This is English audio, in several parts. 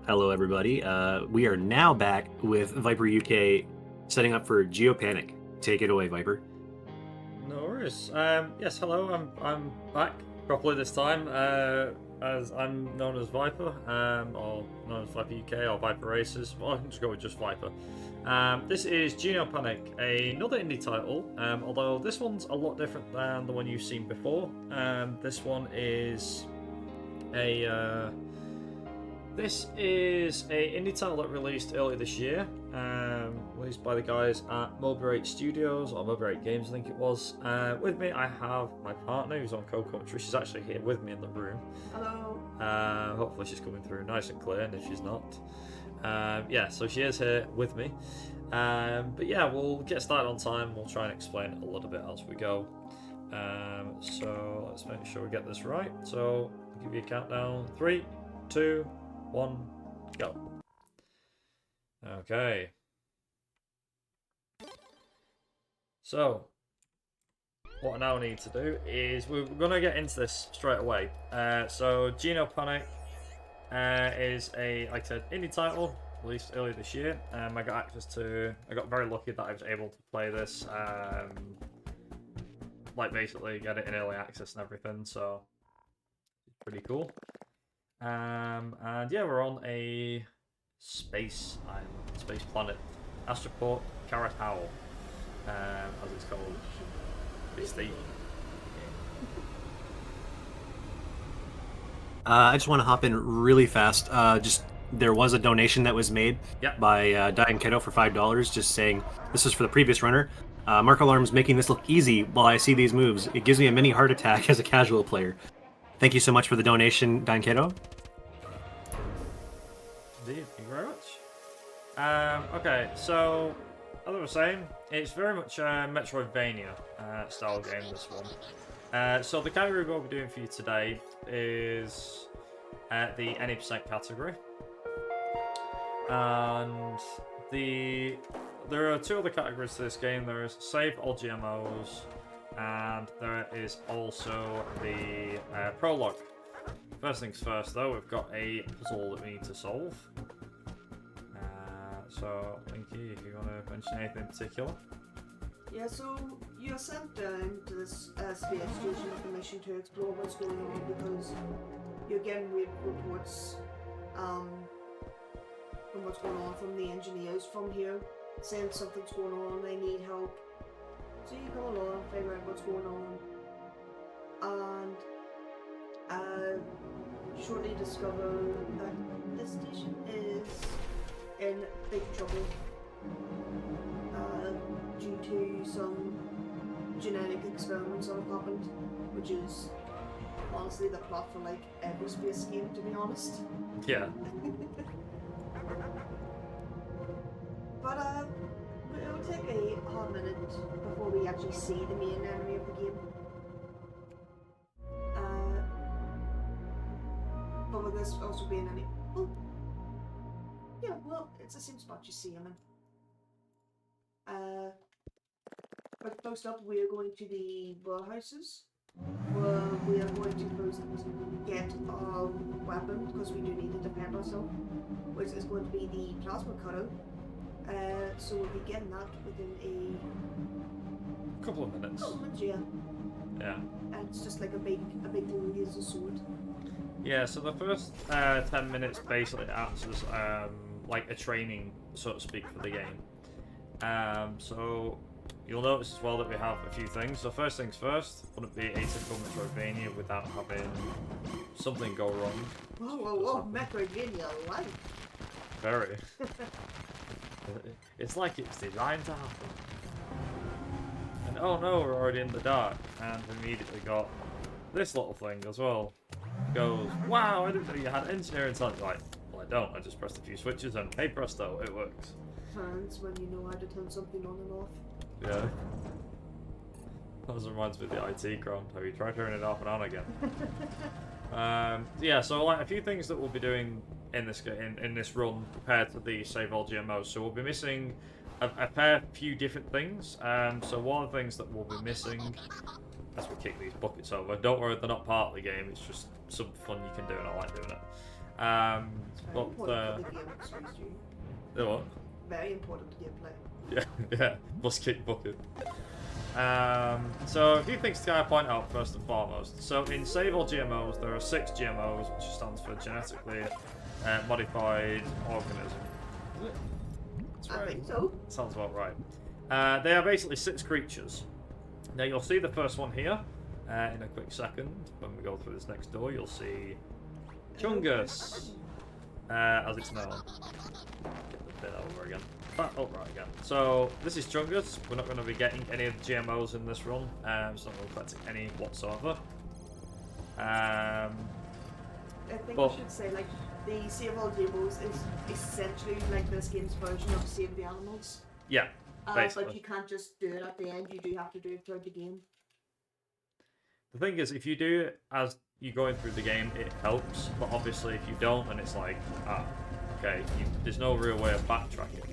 Hello, everybody. We are now back with ViperUK, setting up for Geopanic. Take it away, Viper. No worries. Yes, hello. I'm back properly this time. As I'm known as Viper, or known as Viper UK or Viper Races. Well, I can just go with just Viper. This is Genopanic, another indie title. Although this one's a lot different than the one you've seen before. This one is a this is a indie title that released earlier this year, released by the guys at Mobile Studios, or Mobile Games I think it was. With me I have my partner who's on co-commentary. She's actually here with me in the room. Hello. Hopefully she's coming through nice and clear, and if she's not, yeah, so she is here with me. But yeah, we'll get started on time. We'll try and explain it a little bit as we go. So let's make sure we get this right. So I'll give you a countdown. 3, 2, 1, go. Okay. So, what I now need to do is we're going to get into this straight away. So, Genopanic is a, like I said, indie title released earlier this year. I got very lucky that I was able to play this, like basically get it in early access and everything. So, it's pretty cool. And yeah, we're on a space island, space planet, Astroport Karatao, as it's called. It's the I just want to hop in really fast. There was a donation that was made by Diane Kiddo for $5, just saying this is for the previous runner. Mark Alarm's making this look easy while I see these moves. It gives me a mini heart attack as a casual player. Thank you so much for the donation, Diane Kiddo. Indeed, thank you very much. Okay, so as I was saying, it's very much a Metroidvania style game, this one. So the category we'll be doing for you today is the any percent category. And there are two other categories to this game. There is save all GMOs, and there is also the prologue. First things first, though, we've got a puzzle that we need to solve. So, Linky, if you want to mention anything in particular. Yeah, so you're sent down to this space station with a mission to explore what's going on because you're getting reports from what's going on from the engineers from here, saying something's going on, they need help. So you go along, figure out what's going on, and shortly discover that this station is in big trouble due to some genetic experiments that have happened, which is honestly the plot for like every space game, to be honest. Yeah. But it'll take a hot minute before we actually see the main enemy of the game. But with this also being any... Oh. Yeah, well, it's the same spot you see him in. But first up, we are going to the warehouses, where we are going to first get our weapon, because we do need to defend ourselves, which is going to be the plasma cutter. So we'll be getting that within A couple of minutes. Yeah. Yeah. And it's just like a big laser sword. Yeah, so the first 10 minutes basically acts as like a training, so to speak, for the game. So you'll notice as well that we have a few things. So first things first, wouldn't be a typical Metroidvania without having something go wrong. Whoa, Metroidvania life. Very. It's like it's designed to happen. And oh no, we're already in the dark, and immediately got this little thing as well. Goes, wow, I didn't know you had engineering talent. Like, well, I don't. I just pressed a few switches and hey presto, it works. Fans when you know how to turn something on and off. Yeah. That reminds me of the IT ground. Have you tried turning it off and on again? Yeah, so like a few things that we'll be doing in this run compared to the save all GMOs. So we'll be missing a few different things. So one of the things that we'll be missing as we kick these buckets over. Don't worry, they're not part of the game. It's just some fun you can do, and I like doing it. It's very But important for the game experience, too. the what? Very important gameplay. Yeah, must keep bucket. So a few things to kind of point out first and foremost. So in Save All GMOs, there are 6 GMOs, which stands for genetically modified organism. Is it? That's right. I think so. Sounds about right. They are basically 6 creatures. Now you'll see the first one here in a quick second. When we go through this next door, you'll see Chungus, as it's known. Get the bit over again. Right again. So this is Chungus. We're not going to be getting any of the GMOs in this run, so I'm not reflecting any whatsoever. I think I should say, like, the Save All GMOs is essentially like this game's version of Save the Animals. Yeah, basically. But you can't just do it at the end, you do have to do it throughout the game. The thing is, if you do it as you're going through the game, it helps, but obviously if you don't, then it's like, okay, there's no real way of backtracking.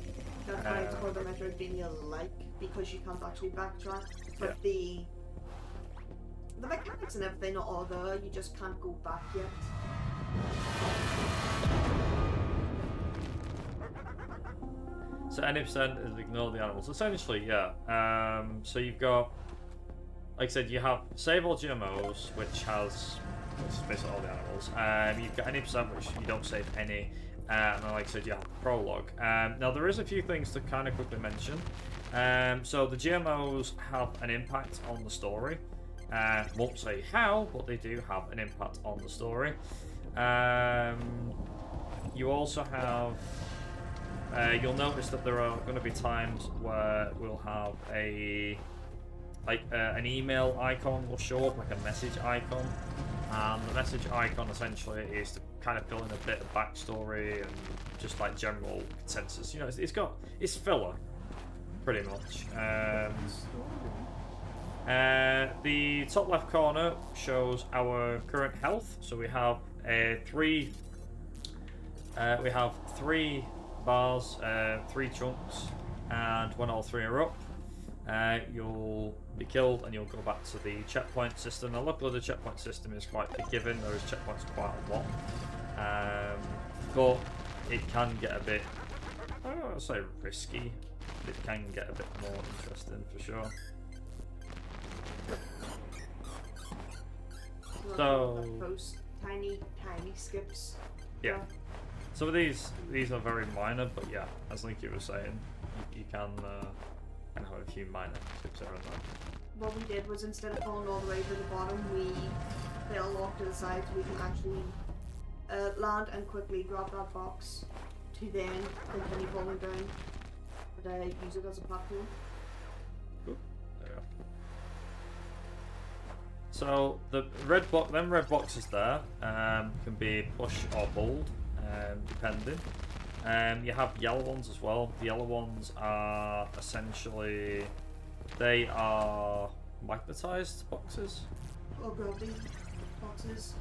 That's why it's called a Metroidvania-like, because you can't actually backtrack. But the mechanics and everything are all there, you just can't go back yet. So any percent is ignore the animals. Essentially, yeah. So you've got, like I said, you have Save All GMOs, which is basically all the animals. You've got any percent, which you don't save any. And then, like I said, you have the prologue. Now, there is a few things to kind of quickly mention. So the GMOs have an impact on the story. Won't say how, but they do have an impact on the story. You also have... you'll notice that there are going to be times where we'll have an email icon will show up, like a message icon. And the message icon essentially is to kind of fill in a bit of backstory and just like general consensus. You know, it's filler, pretty much. The top left corner shows our current health. So we have 3 bars, 3 chunks, and when all 3 are up, you'll be killed and you'll go back to the checkpoint system. Now luckily the checkpoint system is quite forgiving, there is checkpoints quite a lot, but it can get a bit, I don't want to say risky, it can get a bit more interesting for sure. So those tiny skips. Yeah. Some of these are very minor, but yeah, as Linky was saying, you can have a few minor skips here and there. What we did was, instead of falling all the way to the bottom, we fell off to the side so we can actually land and quickly grab that box to then continue falling down, but use it as a platform. Cool. There we go. So the red boxes there can be push or pulled, depending. You have yellow ones as well. The yellow ones are essentially, they are magnetized boxes. Or gravity boxes.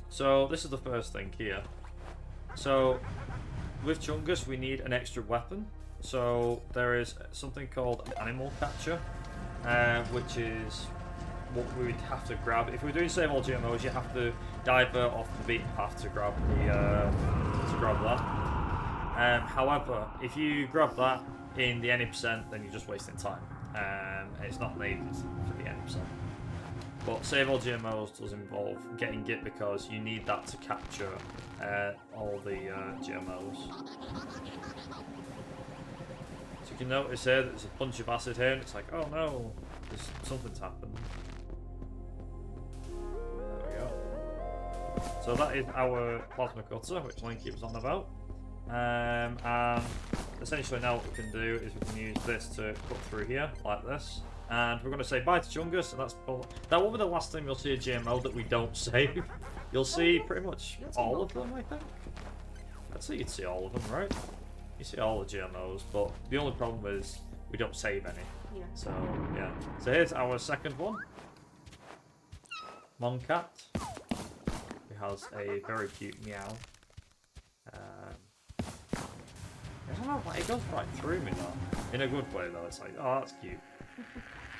So this is the first thing here. So with Chungus we need an extra weapon. So there is something called an animal catcher, which is what we would have to grab. If we're doing Save All GMOs, you have to divert off the beaten path to grab that. However, if you grab that in the any percent, then you're just wasting time. It's not needed for the any percent. But Save All GMOs does involve getting it because you need that to capture all the GMOs. So you can notice here that there's a bunch of acid here, and it's like, oh no, something's happened. There we go. So that is our plasma cutter, which Linky was on about. And essentially now what we can do is we can use this to cut through here, like this. And we're going to say bye to Chungus, and that will be the last time you'll see a GMO that we don't save. You'll see pretty much all of them, I think. I'd say you'd see all of them, right? You see all the GMOs, but the only problem is we don't save any. Yeah. So, yeah. So here's our second one. Moncat. He has a very cute meow. I don't know, like, it goes right through me though. In a good way though, it's like, oh, that's cute.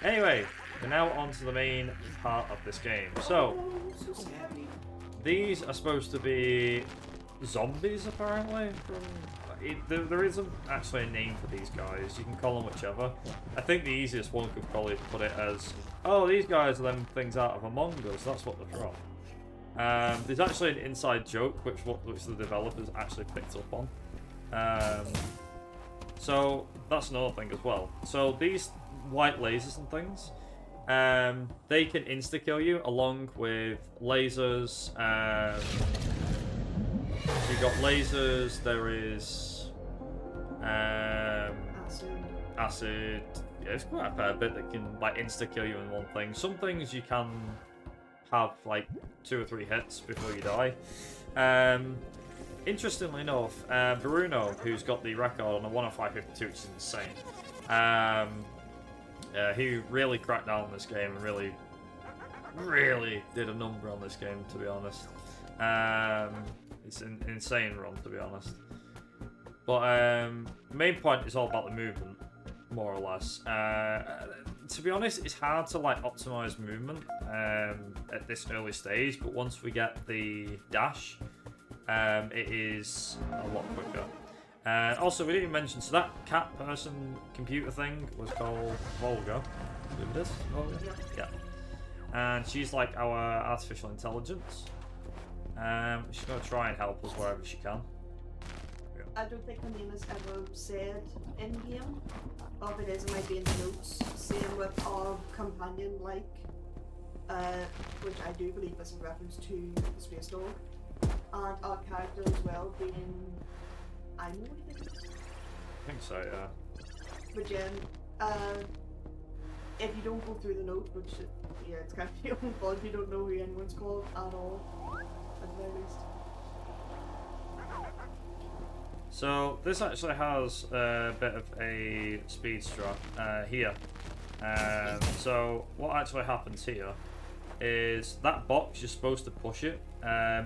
Anyway, we're now on to the main part of this game. So, these are supposed to be zombies, apparently. There isn't actually a name for these guys. You can call them whichever. I think the easiest one could probably put it as, oh, these guys are them things out of Among Us. That's what they're from. There's actually an inside joke which the developers actually picked up on. So that's another thing as well. So these white lasers and things, they can insta-kill you along with lasers. So you've got lasers, there is acid. Yeah, it's quite a fair bit that can like insta-kill you in one thing. Some things you can have like 2 or 3 hits before you die. Interestingly enough, Bruno, who's got the record on a 105.52, which is insane, he really cracked down on this game and really did a number on this game, to be honest. It's an insane run, to be honest. But the main point is all about the movement, more or less. To be honest, it's hard to like optimize movement at this early stage, but once we get the dash, it is a lot quicker. Also, we didn't even mention, so that cat person computer thing was called Volga. Look at this, Volga? Yeah. And she's like our artificial intelligence. She's going to try and help us wherever she can. I don't think her name is ever said in game, or if it is, it might be in the notes. Same with our companion, like, which I do believe is a reference to the Space Dog, and our character as well being. I know what it is. I think so, yeah. But Jen, if you don't go through the note, which yeah, it's kind of your own fault if you don't know who anyone's called at all, at the very least. So this actually has a bit of a speed strat here. So what actually happens here is that box, you're supposed to push it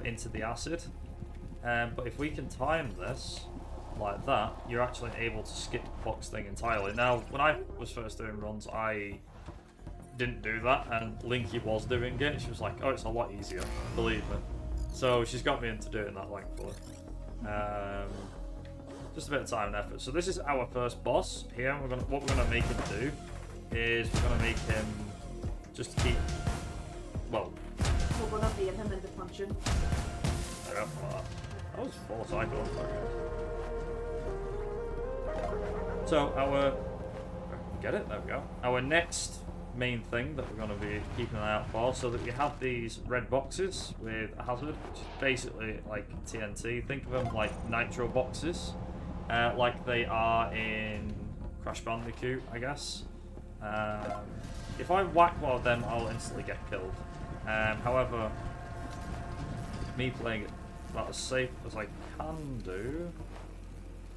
into the acid, but if we can time this like that, you're actually able to skip the box thing entirely. Now, when I was first doing runs, I didn't do that, and Linky was doing it. She was like, "Oh, it's a lot easier, believe me." So she's got me into doing that, thankfully. Just a bit of time and effort. So this is our first boss here. What we're gonna make him do is we're gonna make him just keep. Well, we're gonna bait him into punching. That was 4 cycles. So our get it? There we go. Our next main thing that we're going to be keeping an eye out for, so that we have these red boxes with a hazard, which is basically like TNT. Think of them like nitro boxes, like they are in Crash Bandicoot, I guess. If I whack one of them, I'll instantly get killed. However, me playing it about as safe as I can do.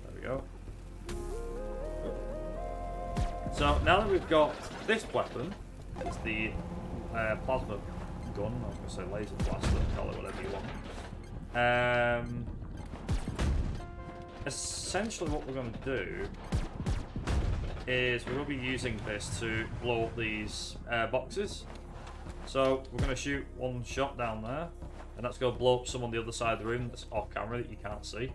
There we go. So now that we've got this weapon, it's the plasma gun, I was going to say laser blaster, call it whatever you want. Essentially what we're going to do is we're going to be using this to blow up these boxes. So we're going to shoot one shot down there, and that's going to blow up some on the other side of the room that's off camera that you can't see.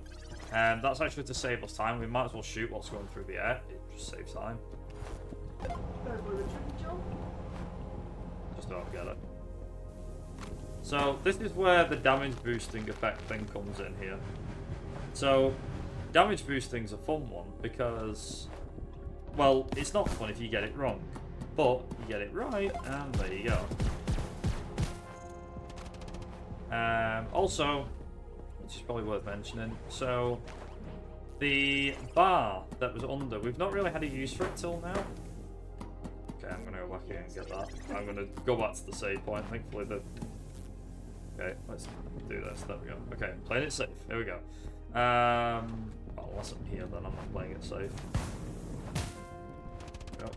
That's actually to save us time. We might as well shoot what's going through the air, it just saves time. Just don't get it. So this is where the damage boosting effect thing comes in here. So damage boosting's a fun one because, well, it's not fun if you get it wrong, but you get it right, and there you go. Also, which is probably worth mentioning, so the bar that was under, we've not really had a use for it till now. Okay, I'm gonna go back here and get that. I'm gonna go back to the save point. Thankfully, okay, let's do this. There we go. Okay, playing it safe. Here we go. Well, unless I'm here, then I'm not playing it safe. There we go.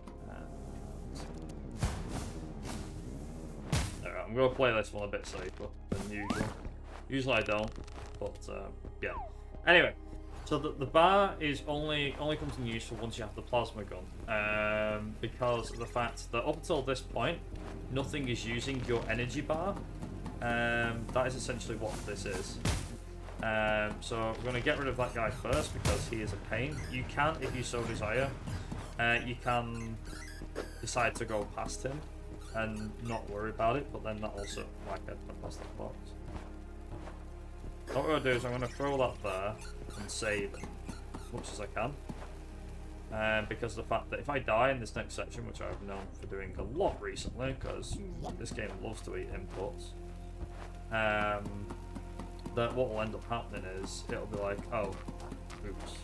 Alright, I'm gonna play this one a bit safer than usual. Usually I don't, but yeah. Anyway. So the bar is only comes in useful once you have the plasma gun, because of the fact that up until this point, nothing is using your energy bar. That is essentially what this is. So we're going to get rid of that guy first because he is a pain. You can, if you so desire, you can decide to go past him and not worry about it, but then that also like I put past that box. What I'm going to do is I'm going to throw that there and save as much as I can. Because of the fact that if I die in this next section, which I've known for doing a lot recently, because this game loves to eat inputs, that what will end up happening is it'll be like, oh, oops.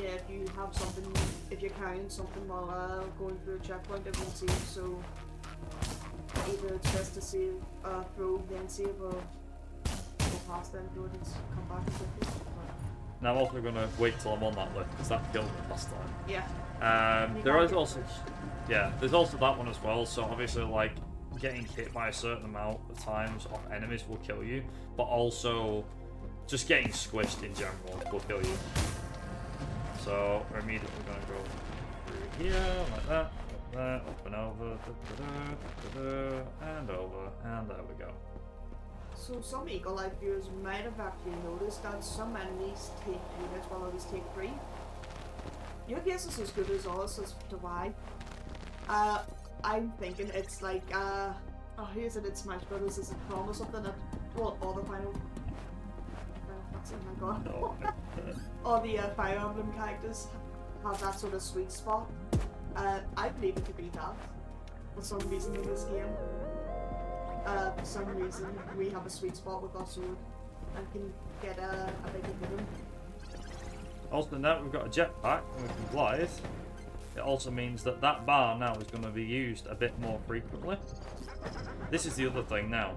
Yeah, if you have something, if you're carrying something while going through a checkpoint, it won't save, so either it's best to save, throw, then save, or go past them, do it and come back quickly. Now I'm also going to wait till I'm on that list, because that killed me last time. Yeah. There is also, yeah, there's also that one as well, so obviously like, getting hit by a certain amount of times of enemies will kill you, but also just getting squished in general will kill you. So we're immediately going to go through here, like that, up and over, and over, and there we go. So some Eagle Eye viewers might have actually noticed that some enemies take 2 hits while others take 3. Your guess is as good as ours as to why. I'm thinking it's like, oh, here's it in Smash Brothers, is a promise of something that, well, all the final, oh my god, No. all the Fire Emblem characters have that sort of sweet spot. I believe it to be that, for some reason in this game. For some reason, we have a sweet spot with our sword, and can get a bigger hit him. Also now we've got a jetpack, and we can glide. It also means that that bar now is going to be used a bit more frequently. This is the other thing now.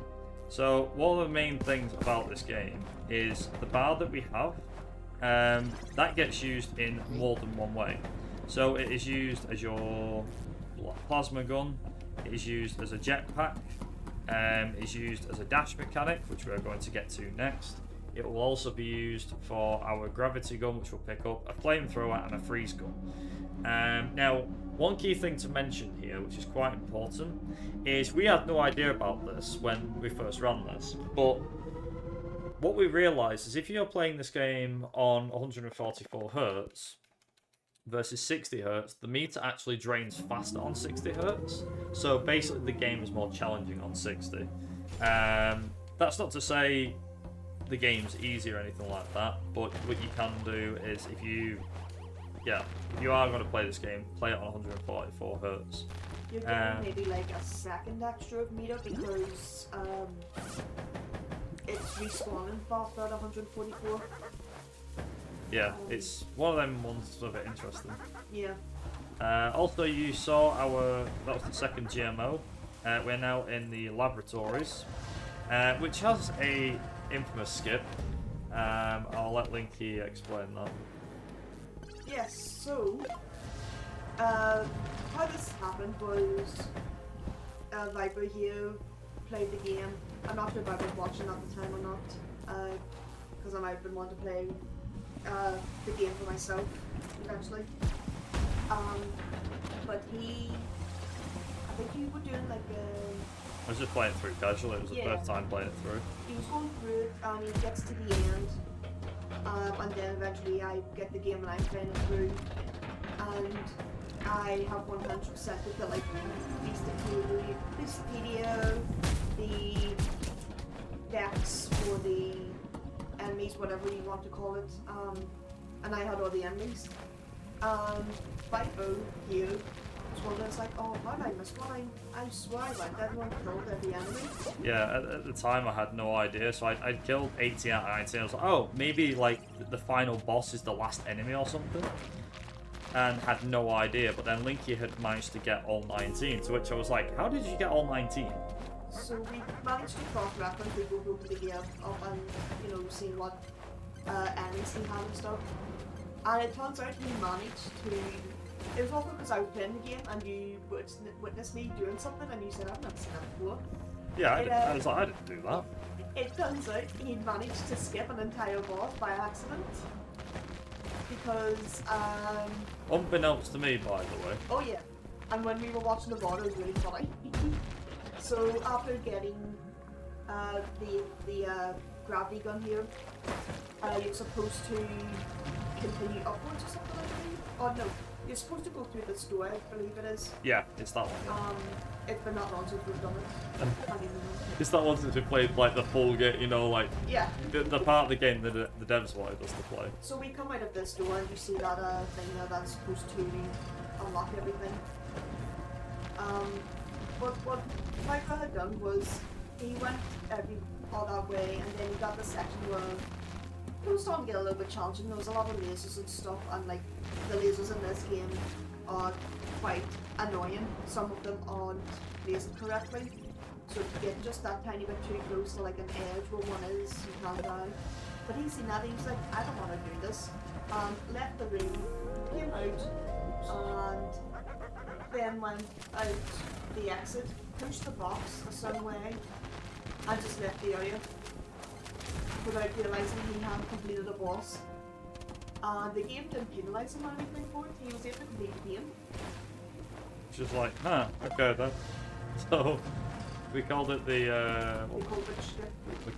So one of the main things about this game is the bar that we have, that gets used in more than one way. So it is used as your plasma gun, it is used as a jetpack, it is used as a dash mechanic, which we're going to get to next. It will also be used for our gravity gun, which will pick up a flamethrower and a freeze gun. Now, one key thing to mention here, which is quite important, is we had no idea about this when we first ran this, but what we realised is if you're playing this game on 144 Hz versus 60 Hz, the meter actually drains faster on 60 Hz, so basically the game is more challenging on 60. That's not to say the game's easy or anything like that, but what you can do is if you are going to play this game, play it on 144 Hz. You're getting maybe like a second extra of meter because it's respawning faster at 144. Yeah, it's one of them ones that's a bit interesting. Yeah. Also, you saw that was the second GMO. We're now in the laboratories, which has a infamous skip. I'll let Linky explain that. Yes, so how this happened was Viper here played the game. I'm not sure if I was watching at the time or not, because I might have been wanting to play the game for myself eventually. But I think you were doing like I was just playing it through casually. It was the first time playing it through. He was going through it and he gets to the end. And then eventually I get the game and I'm playing it through, and I have 100% of the like Beastopedia, the decks for the enemies, whatever you want to call it, and I had all the enemies. Viper here was one that's like, oh, how did I miss one? I swear I went, everyone killed every enemy. Yeah, at the time I had no idea, so I'd killed 18 out of 19. I was like, oh, maybe like the final boss is the last enemy or something, and had no idea. But then Linky had managed to get all 19, to which I was like, how did you get all 19? So we managed to cross-reference, we go over the game up and, you know, seeing what enemies he had and stuff. And it turns out he managed to... It was also because I was playing the game and you witnessed me doing something and you said, I've never seen that before. Yeah, I was like, I didn't do that. It turns out he managed to skip an entire boss by accident. Because, Unbeknownst to me, by the way. oh yeah. And when we were watching the VOD, it was really funny. So after getting the gravity gun here, you're supposed to continue upwards or something like that. Oh no, you're supposed to go through this door, I believe it is. Yeah, it's that one. It's been not long since we've done it. I can't even remember. It's that one since we played like the full game, you know, like Yeah. the part of the game that the devs wanted us to play. So we come out of this door and you see that thing there that's supposed to unlock everything. But what Viper had done was he went all that way, and then he got the section where it was starting to get a little bit challenging. There was a lot of lasers and stuff, and like the lasers in this game are quite annoying. Some of them aren't lasered correctly, so to get just that tiny bit too close to like an edge where one is, you can die. But he's seen that, he was like, I don't want to do this. Left the room, came out, and then went out the exit, pushed the box a certain way, and just left the area without realising he hadn't completed a boss. The game didn't penalise him or anything for it, he was able to complete the game. Just like, okay then. So we called it the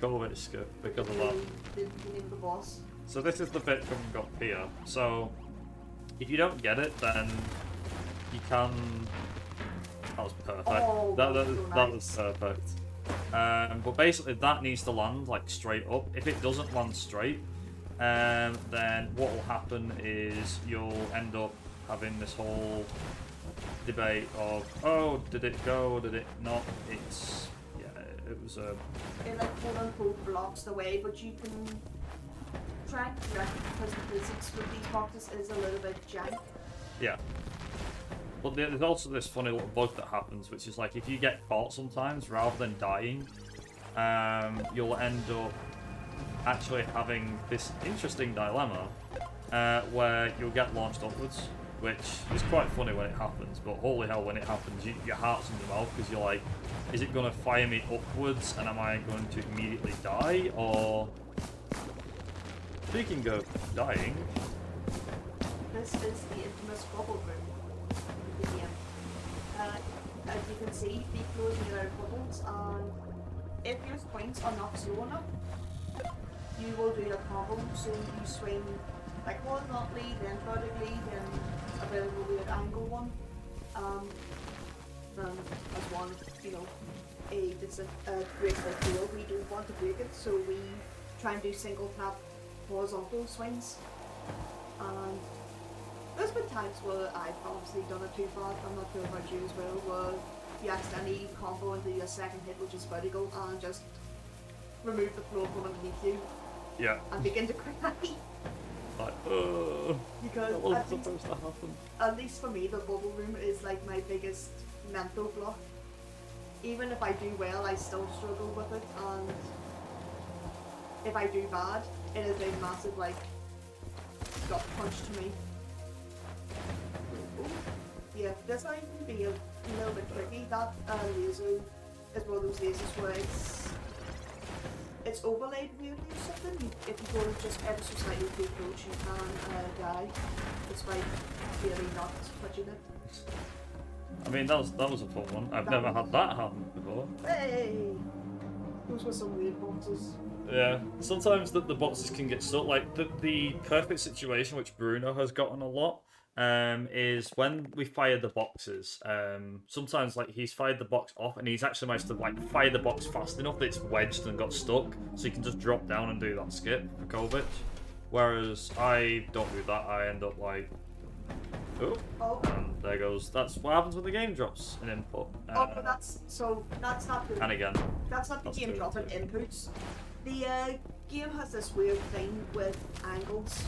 Kovic skip because of that. The name of the boss. So this is the bit coming up here. So if you don't get it, then you can. That was perfect. Oh, that nice. was perfect. But basically that needs to land like straight up. If it doesn't land straight, then what will happen is you'll end up having this whole debate of, oh, did it go, did it not? It's, yeah, it was a... It like quote unquote blocks the way, but you can try and correct it because the physics with these boxes is a little bit jank. Yeah. But there's also this funny little bug that happens, which is like if you get caught sometimes, rather than dying, you'll end up actually having this interesting dilemma where you'll get launched upwards, which is quite funny when it happens, but holy hell, when it happens, your heart's in your mouth because you're like, is it going to fire me upwards and am I going to immediately die? Or, speaking of dying... This is the infamous bubble room of the game. As you can see, the floors made out of bubbles, and if your points are not slow enough, you will do a combo, so you swing like horizontally, then vertically, then a bit of a weird angle one. As one, you know, it's a break the field. We don't want to break it, so we try and do single tap horizontal swings. And there's been times where I've obviously done it too far. I'm not sure about you as well, where you accidentally combo into your second hit, which is vertical, and just remove the floor from underneath you. Yeah. And begin to cry. Like, because that wasn't supposed to happen. At least for me, the bubble room is like my biggest mental block. Even if I do well, I still struggle with it, and if I do bad, it is a massive like gut punch to me. Ooh. Yeah, this might be a little bit tricky. That laser is one of those lasers where it's overlaid weirdly or something. If you go just ever so slightly too close, you can die, despite really not touching it. I mean, that was a fun one. I've never had that happen before. Hey! Those were some weird boxes. Yeah, sometimes the boxes can get stuck. Like, the perfect situation, which Bruno has gotten a lot, is when we fire the boxes. Sometimes, like, he's fired the box off, and he's actually managed to, like, fire the box fast enough that it's wedged and got stuck, so he can just drop down and do that skip for Kovic. Whereas I don't do that. I end up, like, oh. And there goes. That's what happens when the game drops an input. But that's not the. And again. That's not the game dropping inputs. The game has this weird thing with angles,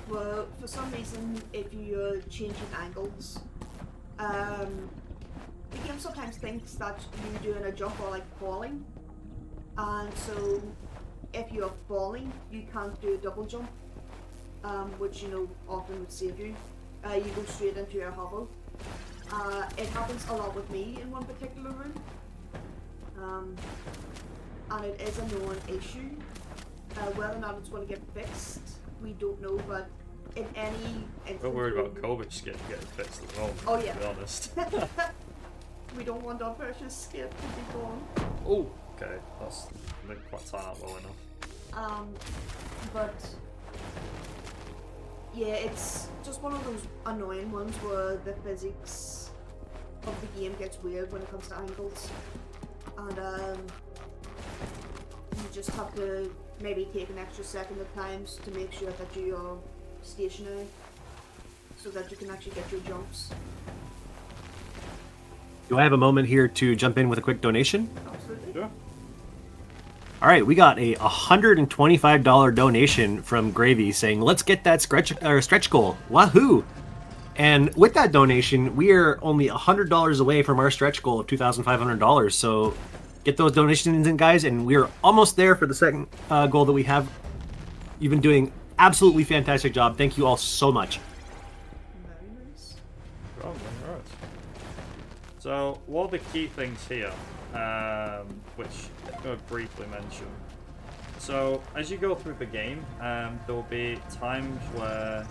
where for some reason, if you're changing angles, the game sometimes thinks that you're doing a jump or like falling, and so if you're falling, you can't do a double jump, which you know often would save you. You go straight into your hover. It happens a lot with me in one particular room, and it is a known issue. Whether or not it's going to get fixed, we don't know, but in any instance... We're worried about Kovic getting fixed at the moment, oh, yeah. to be honest. We don't want our precious skip to be gone. Oh, okay. That's didn't quite turn out well enough. But yeah, it's just one of those annoying ones where the physics of the game gets weird when it comes to angles, and you just have to maybe take an extra second at times to make sure that you are stationary, so that you can actually get your jumps. Do I have a moment here to jump in with a quick donation? Absolutely. Sure. All right, we got a $125 donation from Gravy saying, "Let's get that stretch goal, wahoo!" And with that donation, we are only $100 away from our stretch goal of $2,500. So get those donations in, guys, and we are almost there for the second goal that we have. You've been doing absolutely fantastic job. Thank you all so much. Very nice. Right. So, one of the key things here, which I'm going to briefly mention. So, as you go through the game, there will be times where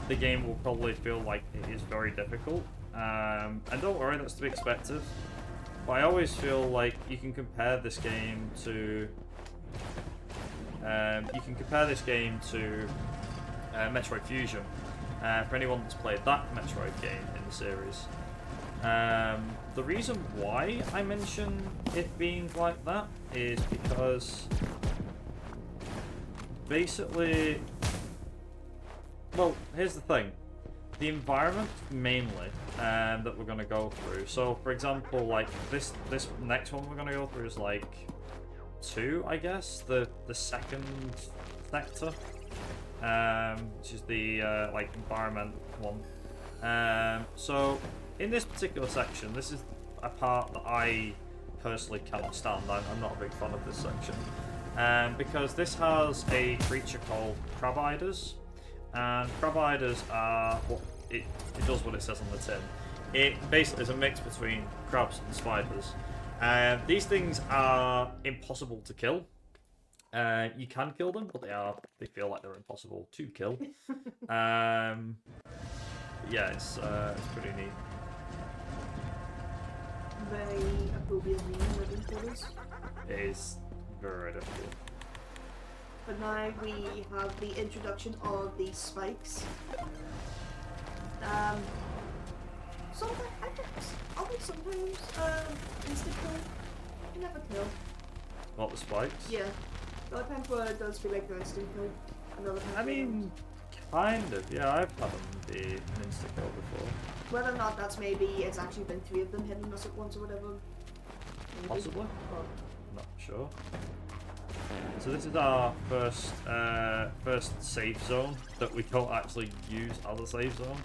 the game will probably feel like it is very difficult. And don't worry, that's to be expected. But I always feel like you can compare this game to Metroid Fusion. For anyone that's played that Metroid game in the series. The reason why I mention it being like that is because basically, well, here's the thing. The environment mainly that we're going to go through. So, for example, like this next one we're going to go through is like 2, I guess, the second sector, which is the like environment one. So in this particular section, this is a part that I personally cannot stand. I'm not a big fan of this section, because this has a creature called crab-iders, and crab-iders are what it does what it says on the tin. It basically is a mix between crabs and spiders. These things are impossible to kill. You can kill them, but they feel like they're impossible to kill. Yeah, it's pretty neat. Very appropriate name living quarters. It is very difficult. But now we have the introduction of these spikes. Sometimes instant kill. You never kill. What, the spikes? Yeah. The other times where it does feel like they're instant kill. Another time I mean, kind of. Yeah, I've had them be an insta kill before. whether or not that's maybe it's actually been 3 of them hitting us at once or whatever. Maybe. Possibly. But Not sure. So this is our first safe zone that we don't actually use as a safe zone.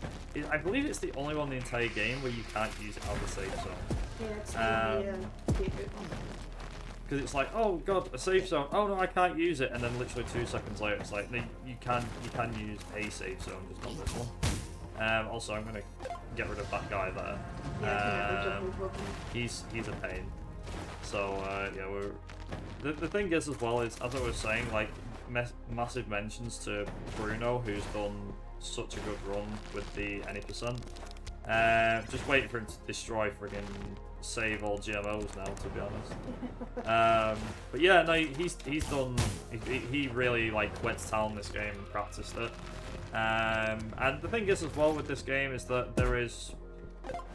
I believe it's the only one in the entire game where you can't use it as a safe zone. yeah, it's the favorite one. Because it's like, oh god, a safe zone. Oh no, I can't use it. And then literally 2 seconds later, it's like, no, you can use a safe zone, just not this one. Also, I'm gonna get rid of that guy there. Yeah, He's a pain. So yeah, the thing is as well is, as I was saying, like massive mentions to Bruno, who's done such a good run with the any percent. Just waiting for him to destroy friggin' save all GMOs now, to be honest. But yeah, no, he's done. He really like went to town this game and practiced it. And the thing is as well with this game is that there is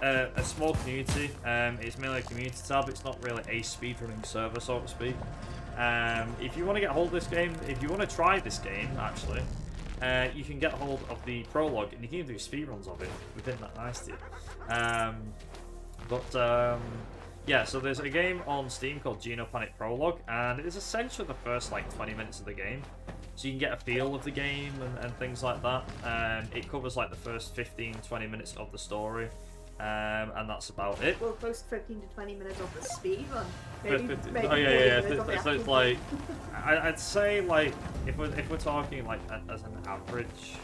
a small community. It's mainly a community tab. It's not really a speedrunning server, so to speak. If you want to get hold of this game, if you want to try this game, actually, you can get hold of the prologue, and you can even do speedruns of it within that nicety. Yeah, so there's a game on Steam called Genopanic Prologue, and it is essentially the first like 20 minutes of the game. So you can get a feel of the game and things like that. It covers like the first 15-20 minutes of the story. And that's about it. Well, first 15 to 20 minutes of the speed run. Oh yeah. So it's like, I'd say like if we're talking like as an average,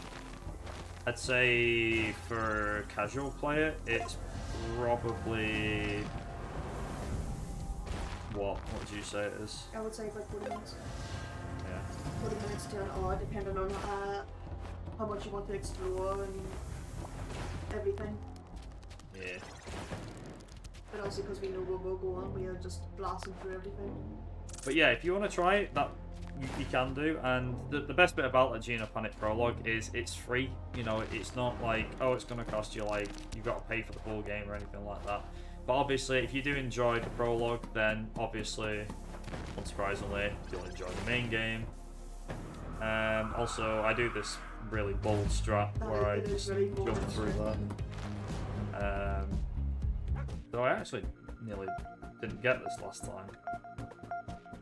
I'd say for a casual player, it's probably what would you say it is? I would say about 40 minutes. Yeah. 40 minutes to an hour, depending on how much you want to explore and everything. Yeah. and also because we know where we're going, we are just blasting through everything. But yeah, if you want to try it, that you can do. And the best bit about the Genopanic prologue is it's free. You know, it's not like, oh, it's going to cost you, like, you've got to pay for the full game or anything like that. But obviously, if you do enjoy the prologue, then obviously, unsurprisingly, you'll enjoy the main game. Also, I do this really bold strat where I just jump through that. Though I actually nearly didn't get this last time.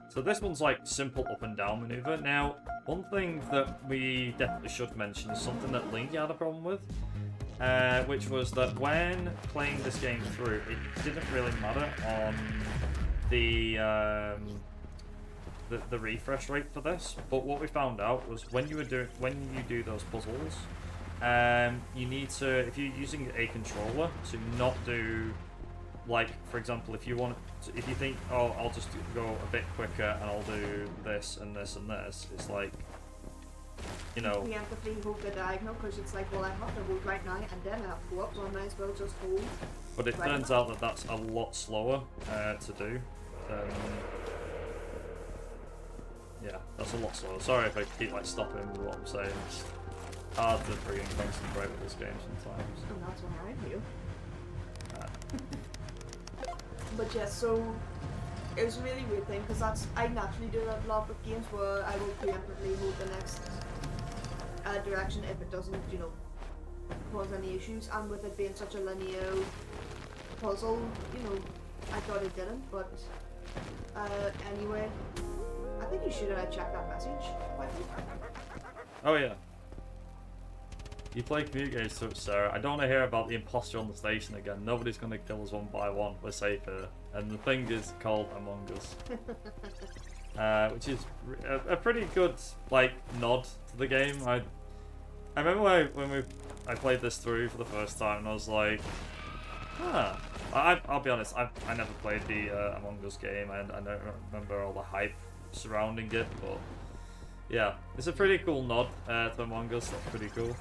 So this one's like simple up and down maneuver. Now, one thing that we definitely should mention is something that Linky had a problem with, which was that when playing this game through, it didn't really matter on the refresh rate for this. But what we found out was when you do those puzzles, you need to, if you're using a controller, to not do, like, for example, if you think, oh, I'll just go a bit quicker and I'll do this and this and this, it's like, you know. We have to hold the diagonal because it's like, well, I have to hold right now and then I have to go up, so I might as well just hold. But it turns out that that's a lot slower to do. Yeah, that's a lot slower. Sorry if I keep like stopping with what I'm saying. It's hard to freaking concentrate with this game sometimes. And that's why I'm here. But yeah, so it was a really weird thing because I naturally do that a lot with games where I will preemptively hold the next direction if it doesn't, you know, cause any issues. And with it being such a linear puzzle, you know, I thought it didn't. But anyway, I think you should check that message. Oh yeah. You play communicates to it, Sarah. I don't want to hear about the imposter on the station again. Nobody's going to kill us one by one. We're safe here. And the thing is called Among Us. Which is a pretty good, like, nod to the game. I remember when I played this through for the first time and I was like, huh. I'll be honest, I never played the Among Us game and I don't remember all the hype surrounding it, but yeah, it's a pretty cool nod to Among Us. That's pretty cool.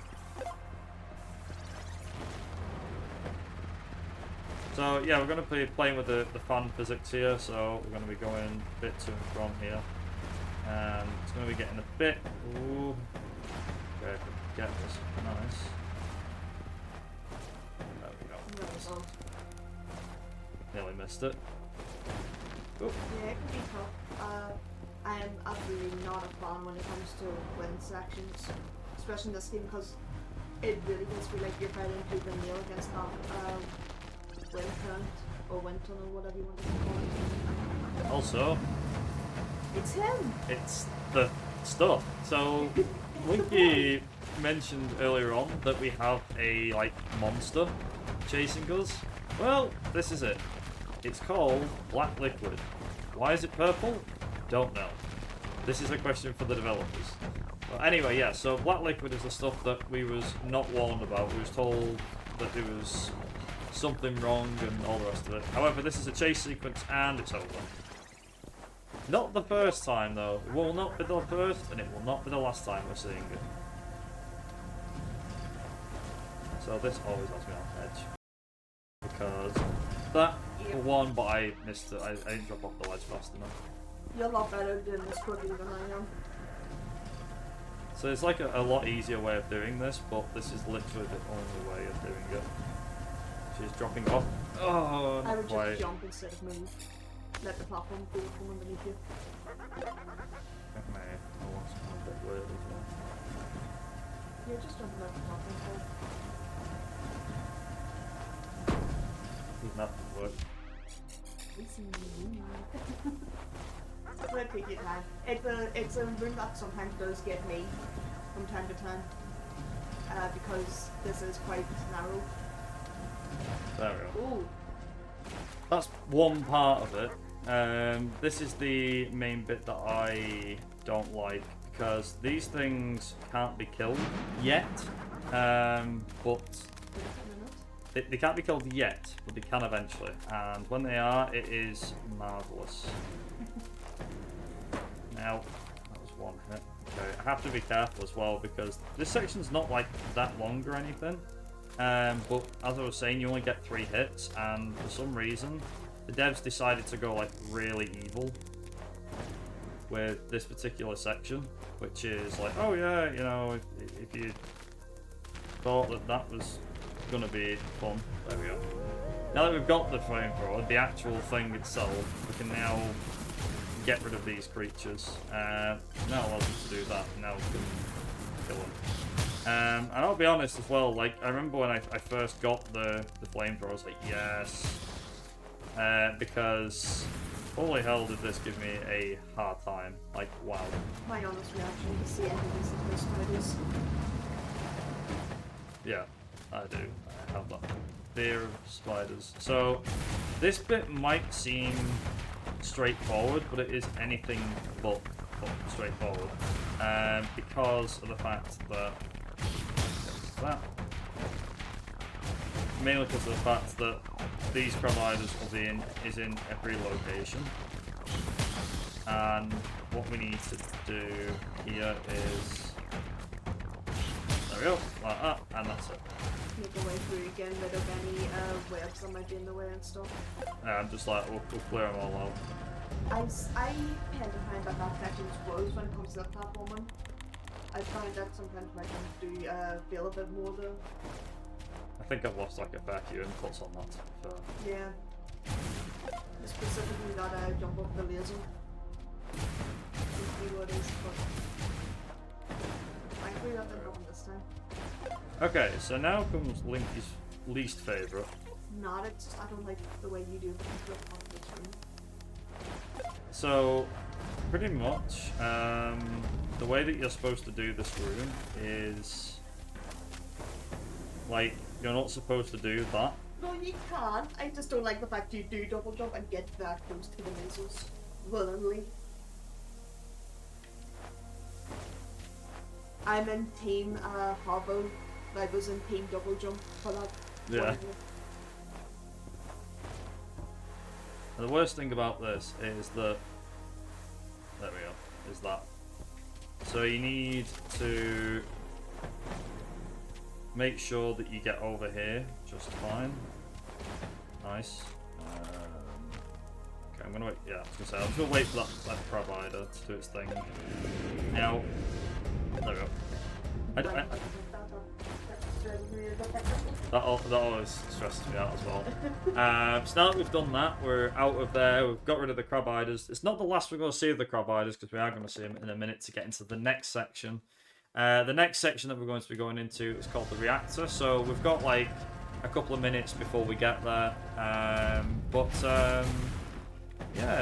So yeah, we're going to be playing with the fan physics here, so we're going to be going a bit to and from here. And it's going to be getting a bit... Ooh. Okay, if we get this. Nice. There we go. Nearly missed it. Ooh. Yeah, it can be tough. I am absolutely not a fan when it comes to wind sections, especially in this game, because it really does feel like you're fighting tooth and nail against that wind current, or wind tunnel, whatever you want to call it. Also, it's him! It's the stuff. So, Winky mentioned earlier on that we have a, like, monster chasing us. Well, this is it. It's called Black Liquid. Why is it purple? Don't know. This is a question for the developers. But anyway, yeah, so Black Liquid is the stuff that we was not warned about. We was told that there was something wrong and all the rest of it. However, this is a chase sequence and it's over. Not the first time though. It will not be the first and it will not be the last time we're seeing it. So this always has me on edge. Because that, for one, but I missed it. I didn't drop off the ledge fast enough. You're a lot better doing this quickly than I am. So it's like a lot easier way of doing this, but this is literally the only way of doing it. She's dropping off. Oh, I would quite. just jump instead of move. Let the platform go from underneath you. I want something a bit weird as well. You're just jumping let the platform go. Even that didn't work. But take your time. It's a room that sometimes does get me from time to time. Because this is quite narrow. There we go. Ooh. That's one part of it. This is the main bit that I don't like because these things can't be killed yet. But they can't be killed yet, but they can eventually. And when they are, it is marvellous. Now, that was one hit. Okay, I have to be careful as well because this section's not like that long or anything. But as I was saying, you only get 3 hits, and for some reason, the devs decided to go like really evil with this particular section, which is like, oh yeah, you know, if you thought that that was gonna be fun, there we go. Now that we've got the flamethrower, the actual thing itself, we can now get rid of these creatures. Now allows us to do that. Now we can kill them. And I'll be honest as well, like, I remember when I first got the flamethrower, I was like, yes. Because, holy hell did this give me a hard time. Like, wow. My honest reaction to see enemies in those spiders. Yeah, I do. I have that fear of spiders. So, this bit might seem straightforward, but it is anything but straightforward. Because of the fact that mainly because of the fact that these providers is in every location, and what we need to do here is there we go, like that, and that's it. Make a way through again, rid of any webs that might be in the way and stuff. I'm just like we'll clear them all out. I tend to find that section grows when it comes to the platforming. I find that sometimes my games do feel a bit more though. I think I've lost like a fair few inputs on that. So. Yeah. Specifically that jump off the laser. See what it is, but thankfully that didn't happen this time. Okay, so now comes Linky's least favourite. Not it's I don't like the way you do it because we're part of the team. So pretty much, the way that you're supposed to do this room is like you're not supposed to do that. No, you can't. I just don't like the fact you do double jump and get that close to the missiles willingly. I'm in team Hobble. I was in team double jump for that. Yeah. And the worst thing about this is that there we go. Is that so you need to make sure that you get over here just fine. Nice. Okay, I'm gonna wait. Yeah, I was gonna say I'm just gonna wait for that provider to do its thing. Now, there we go. That always stresses me out as well. So now that we've done that, we're out of there. We've got rid of the crab hiders. It's not the last we're going to see of the crab hiders because we are going to see them in a minute to get into the next section. The next section that we're going to be going into is called the reactor. So we've got like a couple of minutes before we get there. Yeah,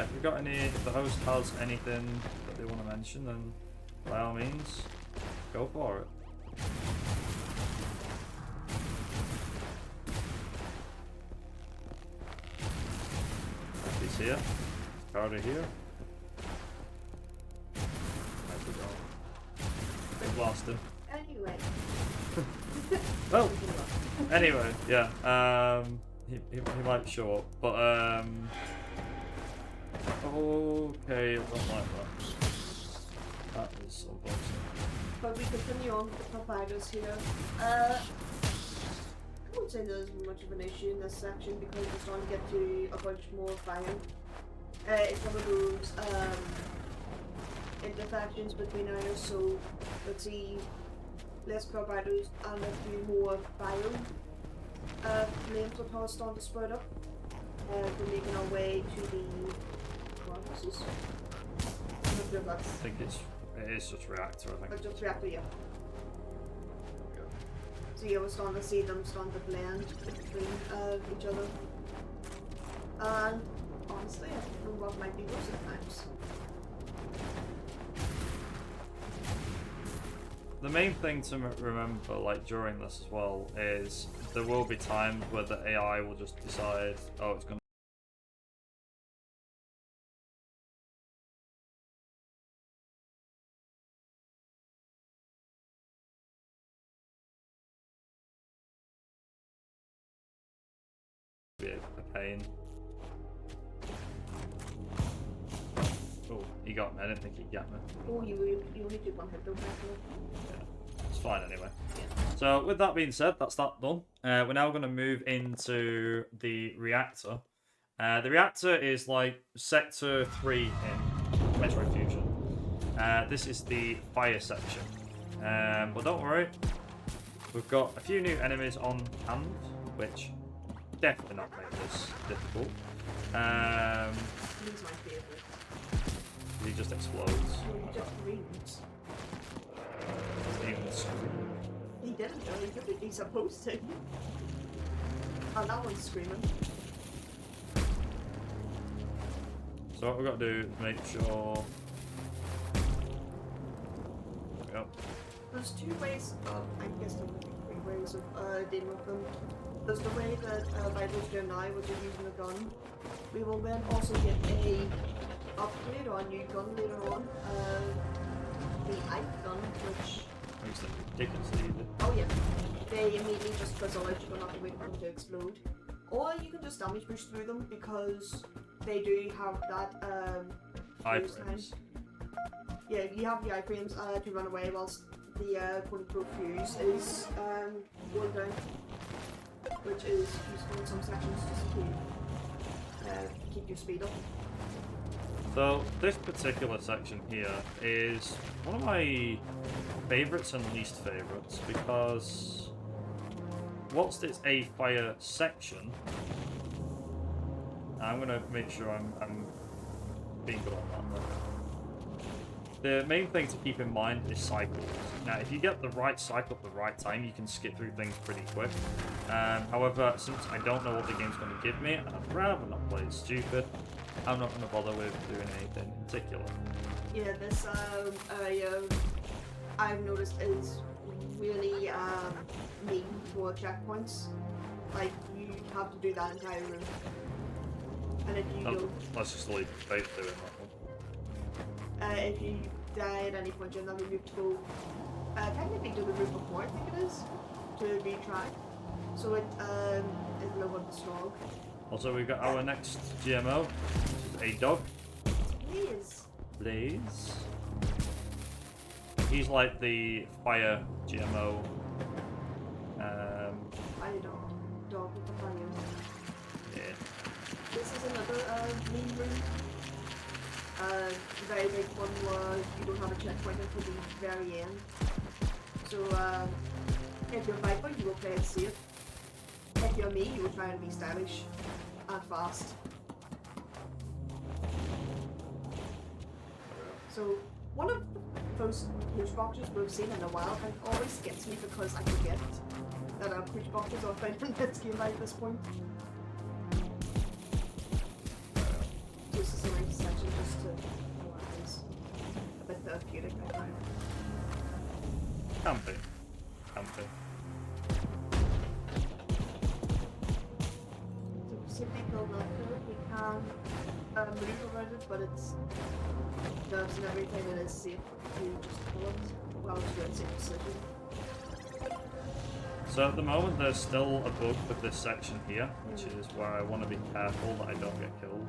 if we've got any, if the host has anything that they want to mention, then by all means, go for it. He's here. Carter here. We've lost him. Anyway. Well, anyway, yeah. He might show up, but okay, it wasn't like that. That is unfortunate. But we continue on with the providers here. I wouldn't say there's much of an issue in this section because we're starting to get to a bunch more fighting. It's one of those interfactions between ours, so let's see less providers and a few more bio flames will probably start to spread up. We're making our way to the corpses. I think it is just reactor, I think. But just reactor, yeah. So yeah, we're starting to see them starting to blend between each other. And honestly, I don't know what might be worse at times. The main thing to remember, like during this as well, is there will be times where the AI will just decide, oh, it's going to be a pain. Oh, he got me. I didn't think he'd get me. Oh, you only did one hit though, actually. Yeah. It's fine anyway. So with that being said, that's that done. We're now going to move into the reactor. The reactor is like Sector 3 in Metro Fusion. This is the fire section. But don't worry, we've got a few new enemies on hand, which definitely not make this difficult. He's my favourite. He just explodes. He just screams. Doesn't even scream. He didn't though, he didn't. He's supposed to. Oh, that one's screaming. So what we've got to do is make sure... There we go. There's two ways of, I guess there would be three ways of dealing with them. There's the way that Viper's doing now, which is using a gun. We will then also get a upgrade or a new gun later on. The Ike gun, which... Makes it ridiculously easy. Oh yeah, they immediately just fizzle out, you don't have to wait for them to explode. Or you can just damage push through them because they do have that Iframes. Yeah, you have the iframes to run away whilst the quote-unquote fuse is going down, which is useful in some sections just to keep your speed up. So this particular section here is one of my favourites and least favourites because whilst it's a fire section, I'm going to make sure I'm being good on that. The main thing to keep in mind is cycles. Now, if you get the right cycle at the right time, you can skip through things pretty quick. However, since I don't know what the game's going to give me, and I'd rather not play it stupid, I'm not going to bother with doing anything in particular. Yeah, this I've noticed is really mean for checkpoints. Like, you have to do that entire room. And if you don't... Let's just leave Faith doing that one. If you die at any point during that room, you have to go technically do the room before, I think it is, to retry. So it is a little bit strong. Also, we've got our next GMO, which is a dog. Please. Blaze. He's like the fire GMO. Fire dog with the fire. Yeah. This is another main room. Very big one where you don't have a checkpoint until the very end. So if you're Viper, you will play it safe. If you're me, you will try and be stylish and fast. So one of those push boxes we've seen in a while and it always gets me because I forget that push boxes are found in this game at this point. This is a nice section just to relax. A bit therapeutic, I find. Can be. Can be. So simply build that through. We can move around it, but it's nerves and everything, and it's safe to just pull it while it's doing safe decision. So at the moment there's still a bug with this section here, which is where I want to be careful that I don't get killed.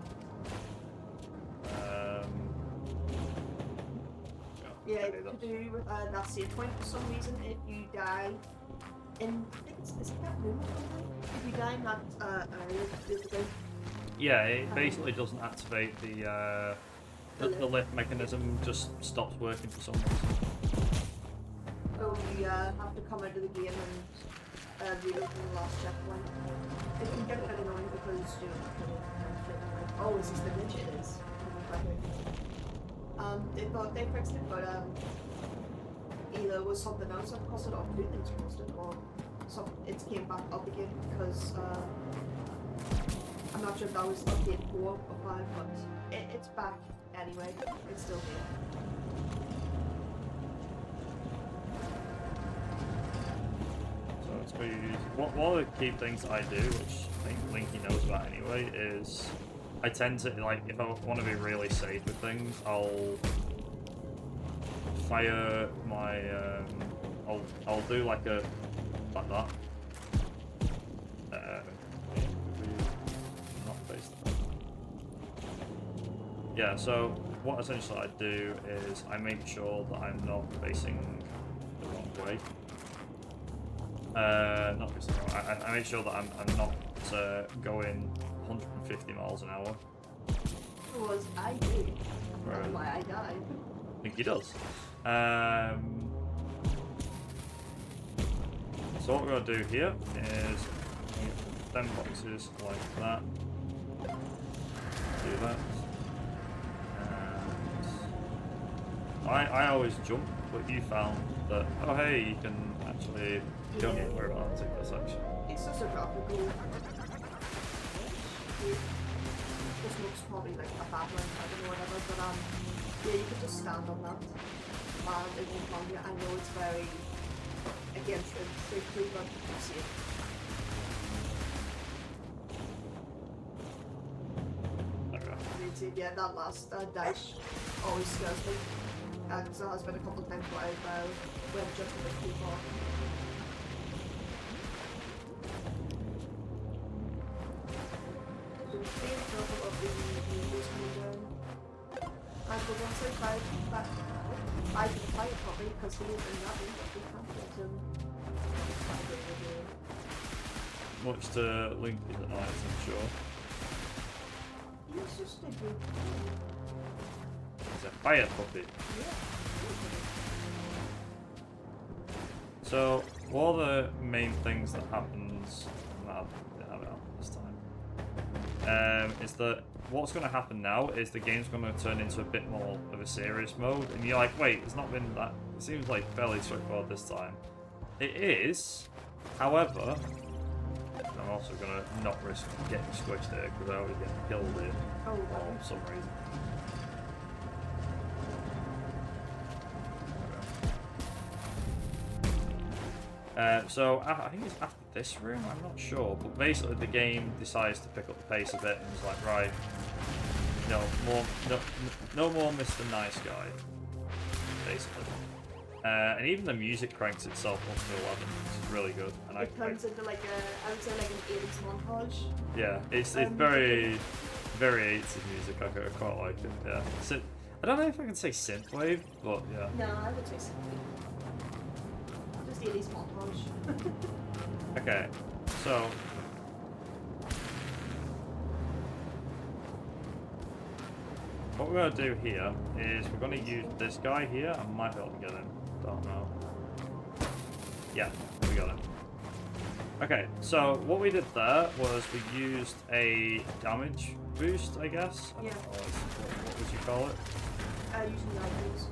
Yeah, to do with that save point, for some reason if you die in, I think is it that room or something? If you die in that area, basically. Yeah, it basically doesn't activate the lift mechanism, just stops working for some reason. So you have to come out of the game and reload from the last checkpoint. It can get a bit annoying because you know, oh, is this the glitch? It is. They thought they fixed it, but either it was something else that caused it, or two things caused it, or it came back up again because I'm not sure if that was update 4 or 5, but it's back anyway. It's still here. So it's pretty easy. One of the key things that I do, which I think Linky knows about anyway, is I tend to, like, if I want to be really safe with things, I'll fire my, I'll do like that. Not face that. Yeah, so what essentially I do is I make sure that I'm not facing the wrong way. Not obviously wrong. I make sure that I'm not going 150 miles an hour. Because I do. That's why I died. I think he does. So what we're going to do here is 10 boxes like that. Do that. And I always jump, but you found that, oh hey, you can actually, you don't need to worry about that particular section. It's just a graphical. This looks probably like a bad one, I don't know, whatever, but yeah, you could just stand on that. It won't harm you. I know it's very against the truth, but you see it. Yeah, that last dash always scares me. And there has been a couple of times where I've went just a bit too far. So being careful of the vehicles coming down. And but once I can fly it probably because he is in that room, but we can't get him. Much to link is it nice, I'm sure. It's just a good. It's a fire puppet. Yeah. So, one of the main things that happens, I didn't have it out this time, is that what's going to happen now is the game's going to turn into a bit more of a serious mode, and you're like, wait, it's not been that, it seems like fairly straightforward this time. It is, however, I'm also going to not risk getting squished here because I always get killed here for some reason. So I think it's after this room, I'm not sure, but basically the game decides to pick up the pace a bit and it's like, right, no more Mr. Nice Guy, basically. And even the music cranks itself up to 11, which is really good. And it turns into like I would say like an 80s montage. Yeah, it's very, very 80s music. I quite like it. Yeah, I don't know if I can say synthwave, but yeah. No, I would say synthwave. Just 80s montage. Okay, so what we're gonna do here is we're gonna use this guy here. I might be able to get him. Don't know. Yeah, we got him. Okay, so what we did there was we used a damage boost, I guess. I don't know what would you call it? Using the items.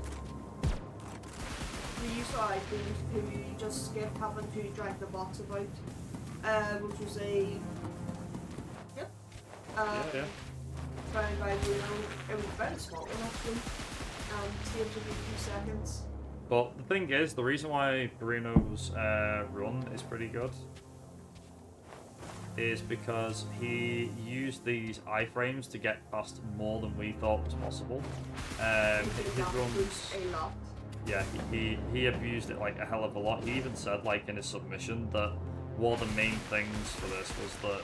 We used our items to just skip having to drag the box about, which was a found by Bruno. It was a very small one actually. Saved in a few seconds. But the thing is, the reason why Bruno's run is pretty good is because he used these iframes to get past more than we thought was possible. His runs, a lot. yeah, he abused it like a hell of a lot. He even said, like in his submission, that one of the main things for this was that